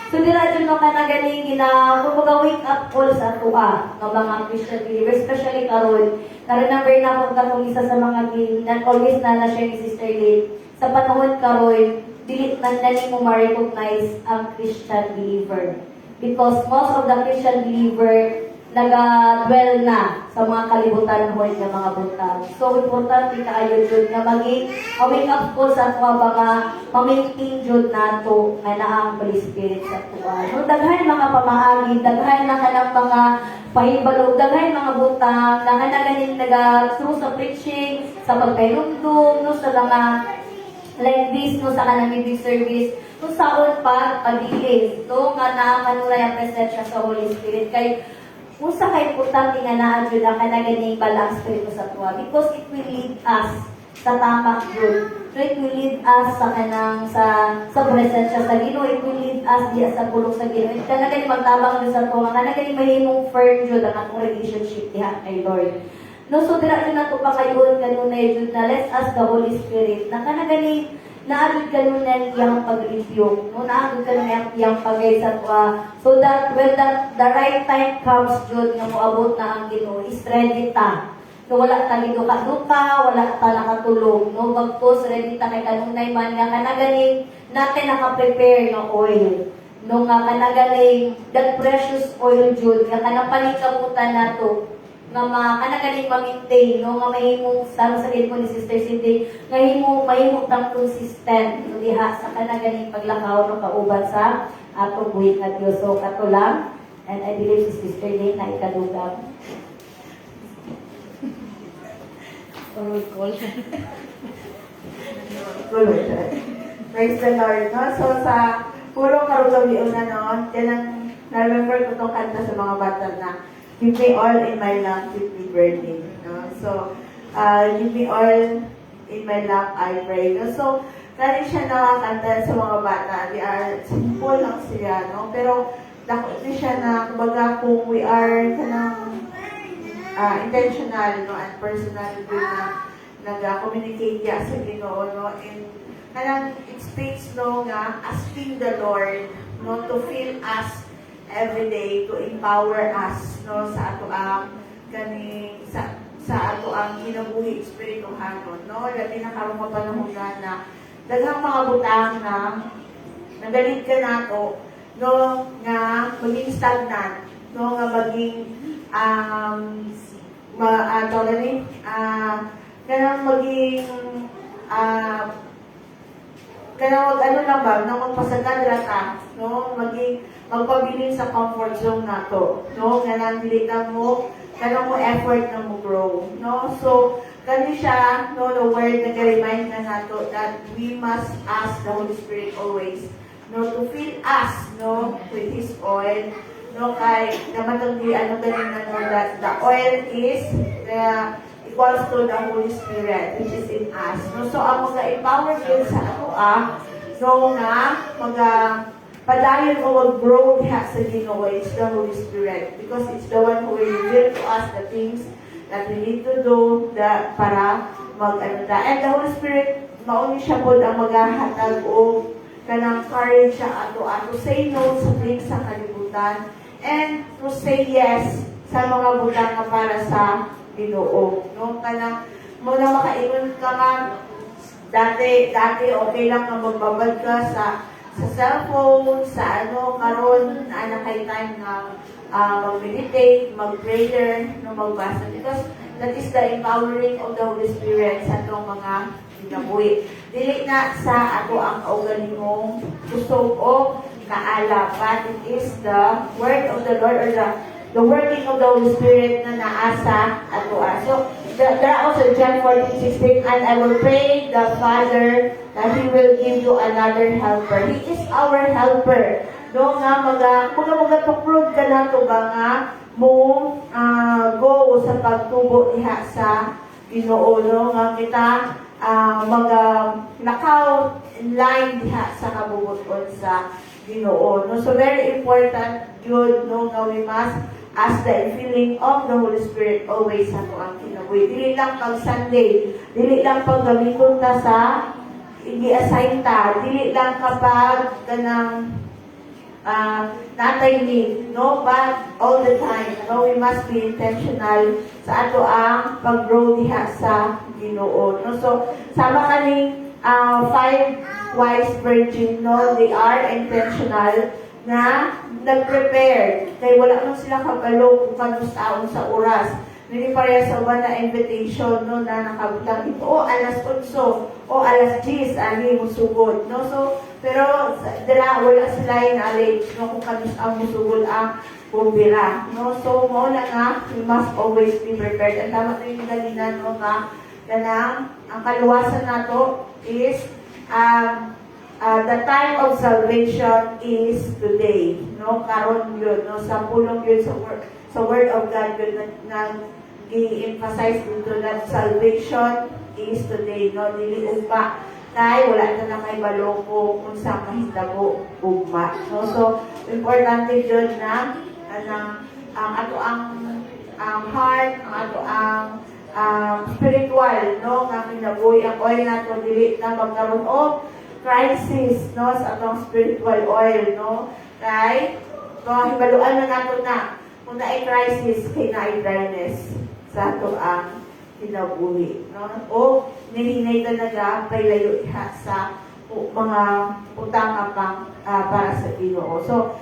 Speaker 3: So dira jud no kana ganing kumbaga wake up call sa tuwa nga mga Christian believers especially karon na-remember na ko katong isa sa mga na always na siya ni Sister Lynn sa panahon karon dili man na mo ma-recognize ang Christian believer because most of the Christian believer naga-dwell na sa mga kalibutan hoy nga mga butang. So importante kaayo jud nga maging wake up call sa tuwa ba nga ma-maintain jud nato nga naa ang Holy Spirit sa tuwa. No daghan mga pamaagi, daghan na kanang mga pahibalo, daghan mga butang, daghan na ganing through sa preaching, sa pagpainumdum, no sa mga like this, no sa kanang music service, no saon pa padilis, no nga naa kanulay ang presensya sa Holy Spirit kay usa kay importante nga naa jud ang kanaganing balance spirito sa tuwa because it will lead us sa tama jud. So it will lead us sa kanang sa presensya sa Ginoo, it will lead us diya sa pulong sa Ginoo. It kanaganing magtabang jud sa tuwa, kanaganing mahimong firm jud ang atong relationship diha kay Lord. No so dira jud nato pakayon kanunay jud na let's ask the Holy Spirit na kanaganing naagid kanunan iyang pag-review, no naagid kanunan iyang pagay sa tuwa, so that when the right time comes jud nga moabot na ang Ginoo, is ready ta. No wala ta giduka-duka, wala ta nakatulog, no bagtos ready ta kay kanunay man nga kanaganing natin naka-prepare nga oil. No nga kanaganing that precious oil jud nga kanang paningkamutan nato nga kanagaling ma-maintain, no? Nga mahimong, sa mo ni Sister Cindy, nga mahimong tang consistent, no? Diha sa kanagaling paglakaw, no? Kauban sa atong buhit na Diyos. So, katulang, and I believe si Sister Lynn na ikadugang.
Speaker 1: Cool. Praise the Lord, no? So, sa puro karugawion na, no? Yan na-remember ko itong kanta sa mga bata na give me all in my lamp, keep me burning. No? So, give me all in my lamp, I pray. No? So, kaya siya nakakanta sa mga bata. They are simple lang siya. No? Pero, dako din siya na, kumbaga, kung we are kanang intentional no? And personal din na nag-communicate niya sa Ginoo. No? And kanang it speaks no, nga asking the Lord no, to fill us every day to empower us no sa ato ang kani sa ato ang kinabuhi espirituhanon no labi na karong panahon na daghang mga butang na nagalit ka nato no nga maging stagnant no nga maging kanang maging kaya wag ano lang ba, nang magpasagadra ka, no? Magpabiling sa comfort zone nato, no? Kanang dili ka mo, kanang mo effort na mo grow, no? So, kani siya, no, the word nag-remind na nato that we must ask the Holy Spirit always, no, to fill us, no, with His oil, no, kay namatang di ano ganin na no, that the oil is equals to the Holy Spirit which is in us. No? So, ang mga-empower din sa ato no nga, padayon o mag-grow diha sa Ginoo is the Holy Spirit because it's the one who will reveal to us the things that we need to do para And the Holy Spirit, mauni siya po ang maghahatag o kanang courage siya ato say no sa things sa kalibutan and to say yes sa mga butang na para sa Ginoo. No? Kanang muna makaingon ka nga, dati okay lang na magbabad ka sa sa cellphone, sa karon na kay time na mag-meditate, mag-prayer, no, magbasa. Because that is the empowering of the Holy Spirit sa itong mga kinabuhi. Dili na sa ato ang kaugalingong kusog o kaala, but it is the word of the Lord or the working of the Holy Spirit na naasa ato. So, there are also John 14:16, and I will pray the Father that He will give you another helper. He is our helper. No nga mga tuklod ka na to ba nga mo go sa pagtubo diha sa Ginoo, no nga kita lakaw in line diha sa kabubuton sa Ginoo, no. So very important yun, no, nga we must ask the infilling of the Holy Spirit always sa ato ang kinabuhi. Dili lang pag Sunday, dili lang pag gamiton ta sa i-assign ta, dili lang kapag kanang natay need, no, but all the time, no, we must be intentional sa ato ang pag-grow diha sa Ginoo, no. So sama kaning 5 wise virgin, no, they are intentional na nag-prepare kay wala man sila kabalo kung kanustaon sa oras. Nini pareha sa uban na invitation, no, na nakabutang ito alas 8 o alas 10 ani musugod, no. So pero dala wala sila yung knowledge, no, kung kanustaon musugod ang bumbira, no. So mao na nga we must always be prepared. Ang tama na yung galinan, no, nga kanang ang kaluwasan nato is the time of salvation is today, no, karon yun, no, sa pulong yun sa word of God yun na i-emphasize dito that salvation is today, no, dili ugma kay wala na kay baloko kung sa mahitabo ugma, no. So importante yun na ang ato ang heart, ang ato ang spiritual, no, nga kinabuhi ang oil nato dili na magkaroon og crisis, no, sa atong spiritual oil, no, kay hibaluan na nato na kung naay crisis kay naay dryness sa ato ang kinabuhi, no, o nihinay talaga paylayo diha sa mga utang pang para sa Ginoo. So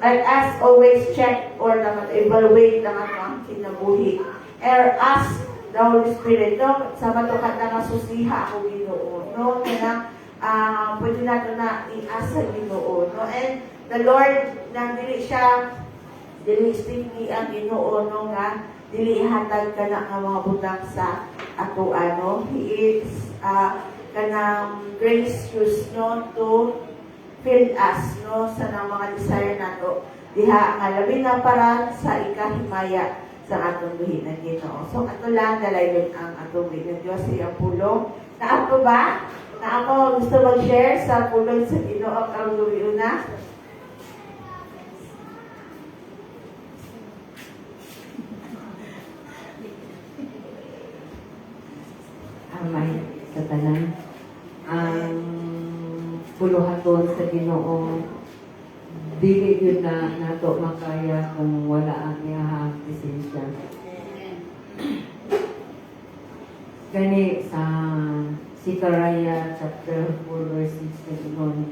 Speaker 1: let us always check or evaluate ang atong kinabuhi. Or ask the Holy Spirit, no, sa matukat na masusiha ako Ginoo, no, kaya pwede nato na i-ask sa Ginoo, no. And the Lord na dili stingy ang Ginoo, no, nga dili ihatag ka na nga mga butang sa ato, ano. He is kanang gracious, no, to fill us, no, sa nang mga desire nato diha nga labi na para sa ikahimaya sa atong buhi na Ginoo. So ato lang dalayon ang atong buhi na Dios sa iyang pulong. Na ako ba? Na ako gusto mag-share sa pulong sa Ginoo karong gabi una.
Speaker 2: Amay sa tanan. Ang puluhaton sa Ginoo dili yun na nato makaya kung wala ang iyahang presensya. Gani sa Zechariah chapter 4 verse 6 ingon,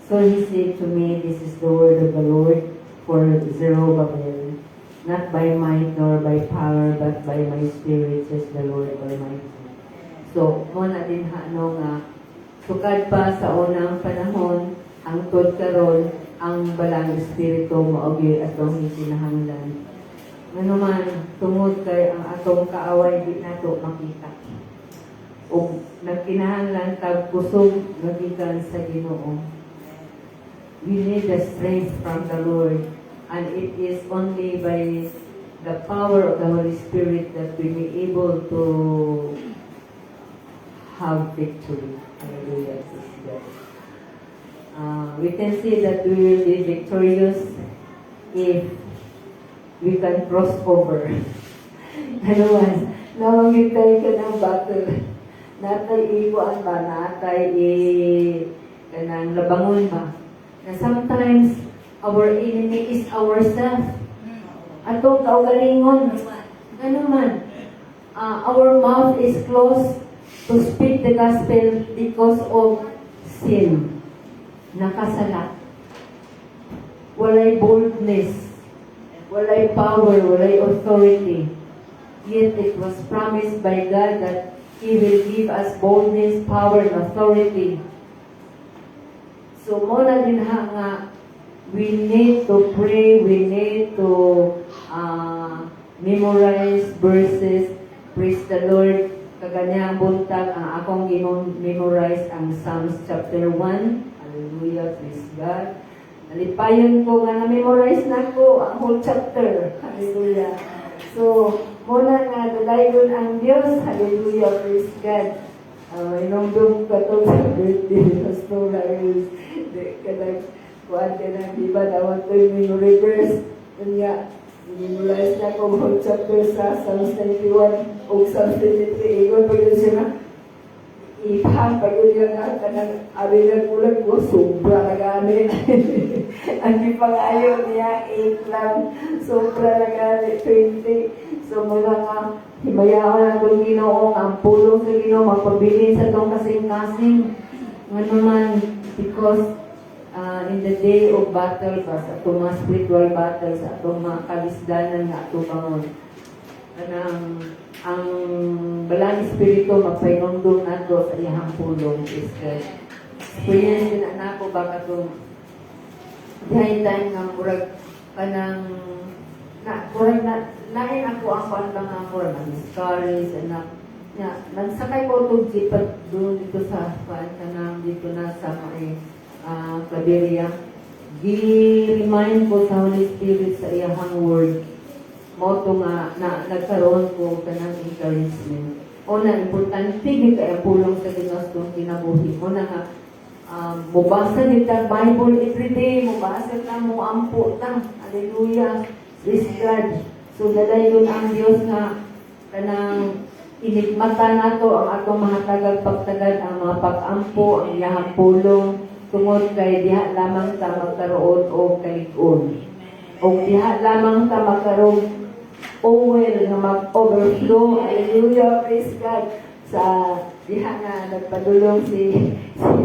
Speaker 2: so he said to me, this is the word of the Lord for Zerubbabel, not by might nor by power, but by my spirit, says the Lord Almighty. So, muna din nga, sukad pa sa unang panahon, ang tod karon ang balang espiritu maogi atong kinahanglan. Ano man, tungod kay ang atong kaaway di nato makita. O nagkinahanglan tag kusog nagikan sa Ginoo. We need the strength from the Lord, and it is only by the power of the Holy Spirit that we may able to have victory. Hallelujah. We can see that we will be victorious if we can cross over. Ano man, nawagin tayo ka ng battle. Natay iwan ba? Natay kanang labangon ba? Na sometimes, our enemy is ourselves. Atong kaugalingon. Ano man, our mouth is closed to speak the gospel because of sin, nakasala. Walay boldness, walay power, walay authority. Yet it was promised by God that He will give us boldness, power, and authority. So muna din nga, we need to pray, we need to memorize verses. Praise the Lord. Kaganyang buntag ang akong memorize ang Psalms chapter 1. Hallelujah, praise God. Nalipayon ko nga na-memorize na ko ang whole chapter. Hallelujah. So, muna nga dalaygon ang Diyos. Hallelujah, praise God. Inongdong ka to sa birthday. Pastor Rayos. Kadag, kuhaan ka na, di ba, dawan to yung reverse. Kanya, memorize na ko whole chapter sa Psalms 91 o Psalms 23. Igon pa yun siya na, ipahang pa yun yung kanang abinan ulang ko, sobra na gamit. Ang ipangayo niya, 8 lang, sobra na gamit, 20. So mula nga, himayaan ang kong Ginoong, ang pulong sa Ginoo, magpabilin sa itong kasing-kasing. Nga naman, because in the day of battle, sa itong mga spiritual battle, sa itong mga kalisdanan nga ito bangon. Ang balang espiritu magpainundong nato sa iyang pulong is God. Experience din na ako baka itong dahilan nga murag kanang murag na lain ako ang pantang nga murag ang stories and nagsakay ko itong jipat doon dito sa kanang dito na sa may Claveria. Gi-remind ko sa Holy Spirit sa iyang word moto nga na nagkaroon ko kanang encouragement. Una, importante gid kay ang pulong sa Dios kung kinabuhi. Una nga, mubasa nito ang Bible everyday, mubasa na mo ampo ta. Hallelujah. Praise God. So, dadayon ang Dios nga kanang inikmata nato ang atong mahatagag pagtagad ang mga pag-ampo, ang iyang pulong tungod kay diha lamang ta magkaroon og kalig-on. O diha lamang ta magkaroon oil nga mag-overflow. Hallelujah, praise God. Sa diha nga nagpadulong si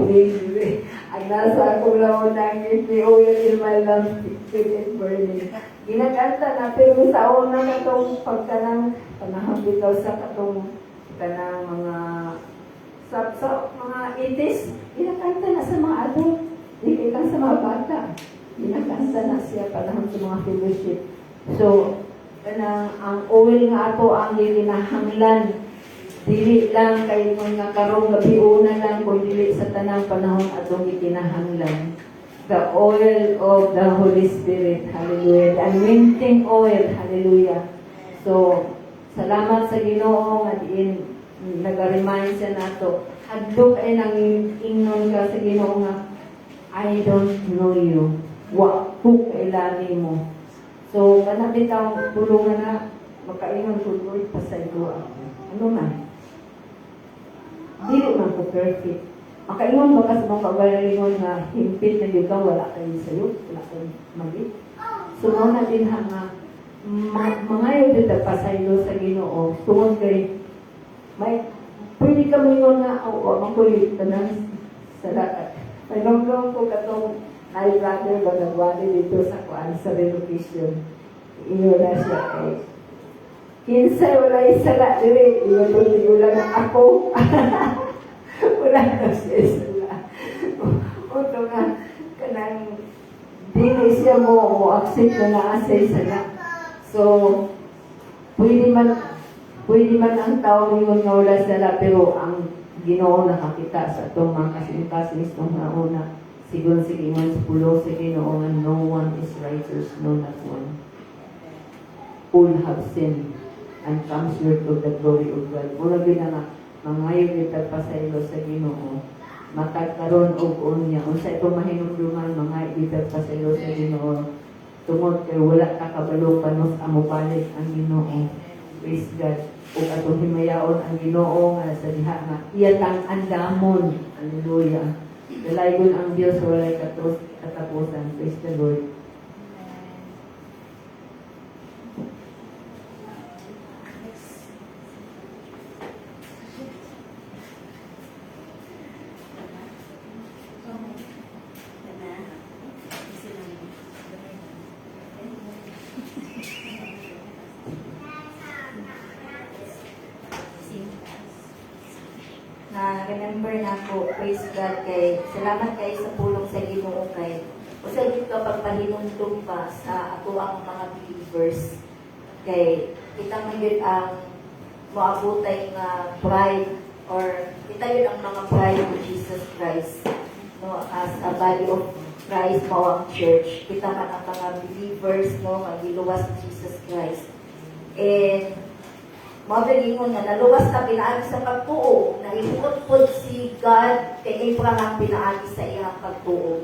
Speaker 2: Baby. Ang nasa akong laon ng the oil in my lamp, keep burning. Ginaganta na, pero sa una na itong pagkanang panahon bitaw sa katong kanang mga sa mga 80s, ginaganta na sa mga adult, hindi lang sa mga bata. Ginaganta na siya panahon sa mga fellowship. So, ang oil nga ato ang gikinahanglan dili lang kay kung nga karong gabi una lang kung dili sa tanang panahon atong gikinahanglan the oil of the Holy Spirit. Hallelujah. The anointing oil. Hallelujah. So salamat sa Ginoo nga diin nag-remind siya nato hadlok ay nang ingnon ka sa Ginoo nga I don't know you. Wa ko kailani mo. So, kana bitaw tulungan na makaingon ko Lord pasaylo ako. Ano man? Dili man ko perfect. Makaingon ba ka sa mga kagalingon nga himpit na yung wala kayo sa'yo, wala kayo mali. So, muna din nga mga yun dito pasaylo sa Ginoo. Tungod kay may pwede ka mingon nga o makulit ka na sa lakat. May nonglong ko katong ay brother ba nagwali dito sa kuan sa relocation. Iyo na siya eh. Kinsay wala isala dili. Iyo lang ako. Wala na siya isala. Oto nga kanang dili siya mo accept na naasa isala. So pwede man ang tao ngayon nga wala sila pero ang Ginoo nakakita sa itong mga kasing-kasing itong nauna. Siguro sige man sa pulo sa Ginoo nga no one is righteous, no not one. All have sinned and come short of the glory of God. Mula nga, mangayo kita pasaylo sa Ginoo. Matagkaroon og unya. Unsa itong mahinumduman, mangayo kita pasaylo sa Ginoo. Tungod kay wala ka kabalo panos amubalik ang Ginoo. Praise God. Ug atong himayaon ang Ginoo nga sa diha nga iyatang andamon. Hallelujah. Dalaygon ang Diyos walay katapusan. Praise the Lord.
Speaker 3: na remember na ko, praise God kay, salamat kay sa pulong sa Ginoo kay. Usa gid ka pagpahinumdum pa sa ato ang mga believers kay kita man yun ang moabotay nga bride or kita yun ang mga bride of Jesus Christ, no, as a body of Christ mao ang church. Kita man ang mga believers, no, magiluwas ni Jesus Christ. And magalingon nga naluwas ka pinaagi sa pagtuo, na ibuot si God kay Abraham pinaagi sa iyang pagtuo.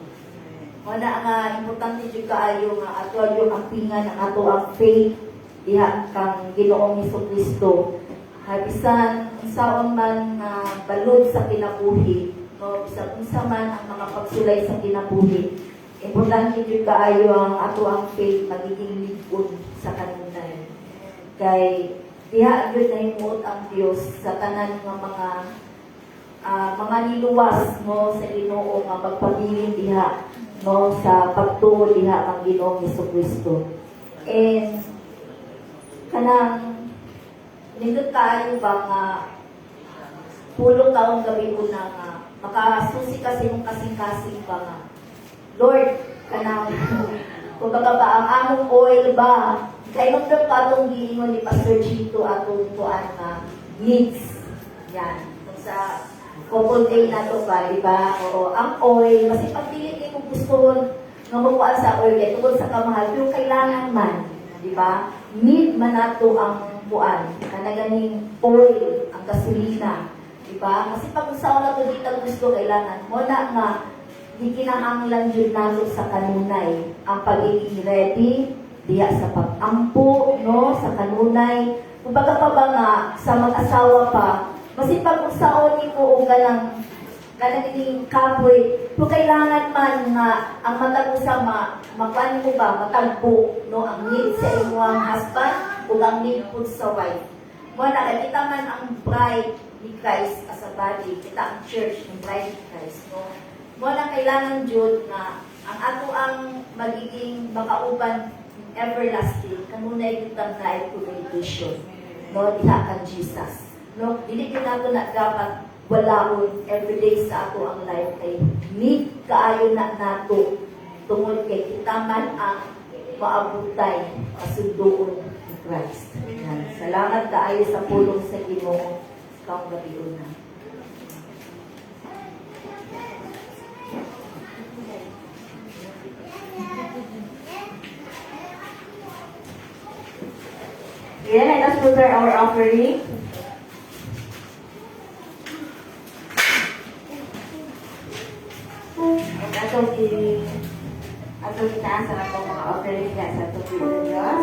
Speaker 3: Wala nga importante jud kaayo nga ato yung ampingan ang ato ang faith diha kang Ginoong Hesukristo. Bisan unsaon man nga balod sa kinabuhi, no, bisan unsa man ang mga pagsulay sa kinabuhi, importante jud kaayo ang ato ang faith magiging lig-on sa kanunay. Kay diha gyud nahimuot ang Dios sa tanan nga mga niluwas, no, sa Ginoo nga magpabilin diha, no, sa pagtuo diha ang Ginoong Hesukristo. And kanang nindot kaayo ba nga pulong taong gabi una nga makasusi kasi mong kasing-kasing ba nga Lord kanang kung baga ba ang among oil ba kay nung ka atong giingon ni Pastor Chito atong tuan nga needs yan kung sa couple day na to ba, di ba? Oo, ang oil, kasi pagpili kayo kung gusto nga makuha sa oil, kaya tungkol sa kamahal, pero kailangan man, di ba? Need man nato ang buwan, kanaganing oil, ang gasolina, di ba? Kasi pag usaw na to dito gusto, kailangan mo na nga, di kinahanglan yun nato sa kanunay, ang pagiging ready, diya sa pag-ampo, no, sa kanunay, kung baga pa ba nga, sa mag-asawa pa, kasi pag usaon ni mo o ganang ining kapoy, kung kailangan man nga ang matag usama, makuan mo ba, matagpo, no, ang need sa inyong husband o ang need po sa wife. Muna, kita man ang bride ni Christ as a body, kita ang church ng bride ni Christ, no. Muna, kailangan jud nga ang ato ang magiging makauban everlasting, kanunay kitang na communication, no, diha kang Jesus. No, dili ko nato na dapat walaon everyday sa ato ang life kay need kaayo na nato tungod kay kita man ang maabutay kasundoon ni Christ. Yan. Salamat kaayo sa pulong sa Ginoo sa gabi una.
Speaker 1: Yan, let us prepare our offering. Atong itaas ang atong mga offering niya sa atong Diyos.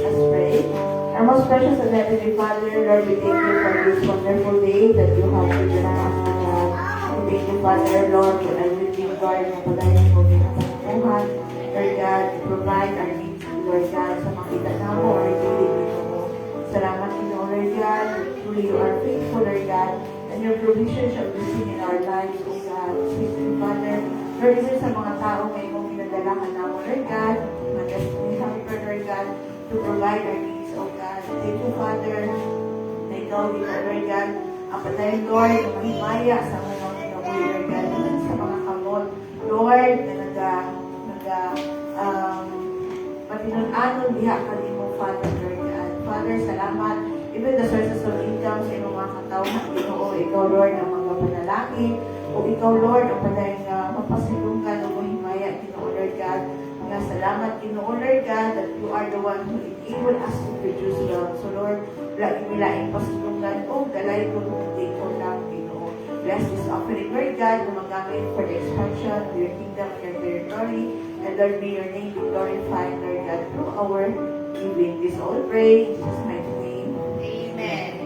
Speaker 1: Let's pray. Our most precious and heavenly Father, Lord, we thank you for this wonderful day that you have given us, God. We thank you, Father, Lord, for everything, Lord, na padayon mo ginapangumuhan. Lord God, to provide our needs, Lord God, sa makita na mo, or daily dito mo. Salamat din, Lord God, truly you are faithful, Lord God, and your provision shall be seen in our lives, O God. Please, Father, Lord, isa sa mga tao ngayon mong pinadalakan na mo, Lord God, mag-destiny helper, Lord God, to provide our needs, O God. Thank you, Father, na ikaw, Lord God, ang patayin, Lord, na mahimaya sa mga kinabuhi, Lord God, even sa mga kamot, Lord, na patinunanon diha ka din mo, Father, Lord God. Father, salamat. Even the sources of income sa inyong mga katawhan, Ginoo, ikaw, Lord, ang mga panalangin, o ikaw, Lord, ang padayon nga mapasilungan o mahimaya, Ginoo, Lord God. Nga salamat, Ginoo, Lord God, that you are the one who enable us to produce wealth. So, Lord, lagi nilaing pasilungan o dalay ko hindi ko lang, Ginoo. Bless this offering, Lord God, gumagamit for the expansion of your kingdom and your territory. And Lord, may your name be glorified, Lord God, through our giving. This all pray in Jesus' mighty name. Amen.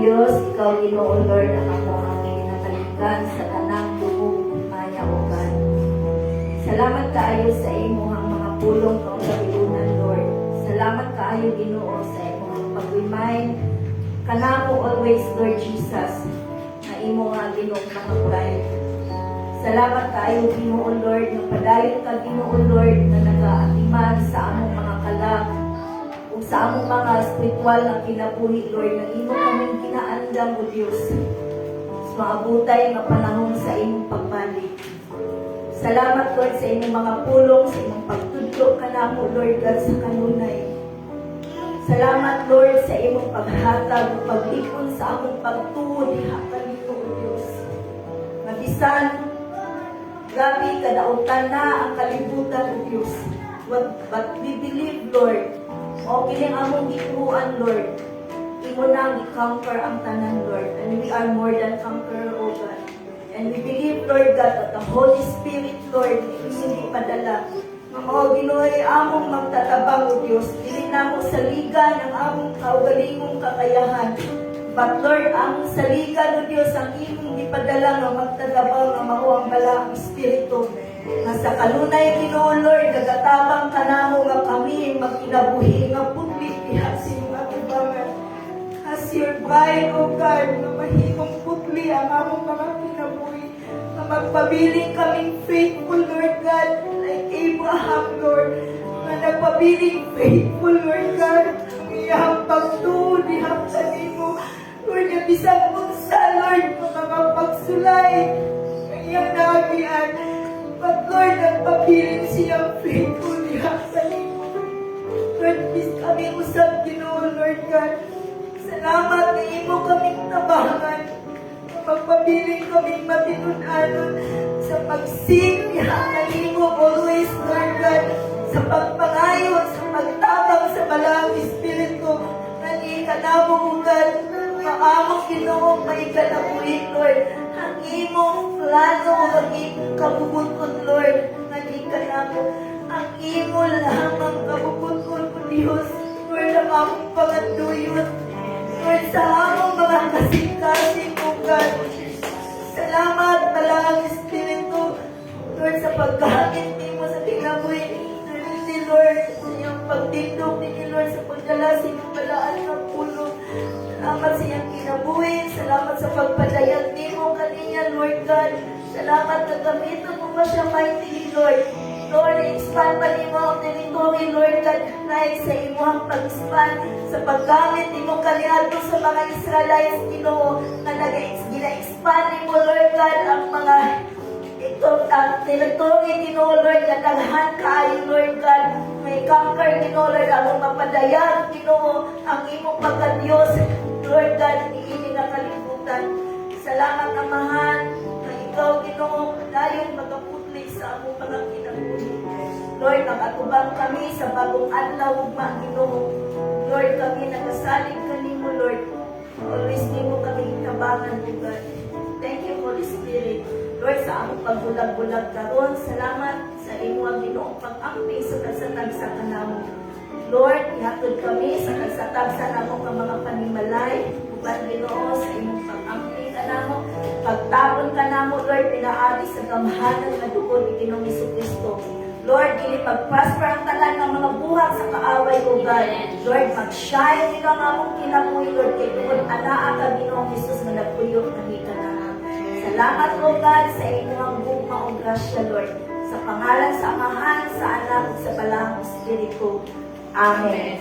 Speaker 3: Diyos, Ikaw, Ginoo, Lord, ang ako ang ginataligan sa tanang lubong maya o God. Salamat kaayo sa imuhang mga pulong kang kabilunan, Lord. Salamat kaayo, Ginoo, sa imuhang pag-remind kanamo always, Lord Jesus, na imo nga Ginoo mga pride. Salamat kaayo, Ginoo, Lord, na padayon ka, Ginoo, Lord, na nag-aatiman sa among mga kalag o sa among mga spiritual na kinabuhi, Lord, na imo kaming kinaandam, O Diyos. Maabutay nga panahon sa imong pagbalik. Salamat, Lord, sa imong mga pulong, sa imong pagtudlo kanamo, Lord God, sa kanunay. Salamat, Lord, sa imong paghatag, pag-ipon sa among pagtuod, diha kanimo, O Diyos. Mabisan, grabe, kadautan na ang kalibutan, O Diyos. But we believe, Lord, o kining among gituruan, Lord, imo nang i-conquer ang tanan, Lord. And we are more than conqueror, O God. And we believe, Lord God, that the Holy Spirit, Lord, hindi padala. Mga Ginoo'y among magtatabang, O Diyos. Dili namo saligan ang among kaugalingong kakayahan. But Lord, among saligan, O Diyos, ang imong ipadala nga magtatabang nga mao ang balang Espiritu. Nga sa kanunay, Ginoo, Lord, nagatabang kanamo nga kami magkinabuhi nga putli diha sa imong atubangan. As your bride, O God, na mahimong putli ang among mga kinabuhi, na magpabiling kaming faithful, Lord God, like Abraham, Lord, na nagpabiling faithful, Lord God, ang iyang pagtuod, ihang kanimo, Lord, na bisang unsa, Lord, mga pagsulay, ang iyang nagian, but Lord, nagpabiling siyang faithful, ihang kanimo, Lord, bis kami usap, Ginoo, Lord God. Salamat na imo kaming tabangan. Magpabiling kaming matinunanon sa pagsing kanimo always, Lord God. Sa pagpangayon, sa pagtabang sa balang Espiritu. Nang ikanamo, God, maamong Ginoo, may kanabuhi, Lord. Ang imong plano, ang imong kabubuton, Lord. Nang ikanamo, ang imo lamang kabubuton, O Diyos. Lord, ang among panganduyot. Lord, sa among mga kasing-kasing, O God. Salamat, Balang Espiritu. Lord, sa paggamit mo sa kinabuhi. Lord, sa iyong pagtindog ninyo, Lord, sa pagdala sa iyong balaan ng pulo. Salamat sa iyong kinabuhi. Salamat sa pagpadayag mo kaniya, Lord God. Salamat na gamitin mo ba siya mightily, Lord. Lord, expand pa niyo ang territory, Lord God, like sa imuhang pag-expand sa paggamit mo kaniadto sa mga Israelites, Ginoo, na gina-expand mo, Lord God, ang mga ang territory, Ginoo, Lord, na daghan kaayo, Lord God, may conquer, Ginoo, Lord, ang mapadayag, Ginoo, ang imong pagka-Diyos, Lord God, hindi na kalibutan. Salamat, Amahan, na ikaw, Ginoo, dayon magaputli sa among mga kinabuhi. Lord, nakatubang kami sa bagong adlaw, ugma, Ginoo. Lord, kami nagasalig kanimo, Lord. Always nimo kami tabangan, O God. Thank you, Holy Spirit. Lord, sa among pagbulag-bulag karon, salamat sa imong Ginoong pag-amping sa kasatag sa kanamo. Lord, ihatod kami sa kasatag sa namo nga mga panimalay, uban Ginoo sa imong pag-amping kanamo, pagtabon kanamo, Lord, pinaagi sa gamhanan nga dugo ni Ginoong Jesucristo. Lord, dili mag-prosper ang tanan ng mga buhat sa kaaway, O God. Lord, mag-shine Ginoo ang among kinabuhi, Lord, kay tungod anaa ka Ginoong Jesus nga nagpuyo kami kanang. Salamat, O God, sa inyong bugma o grasya, Lord. Sa pangalan sa Amahan, sa Anak, sa Balang Espiritu. Amen.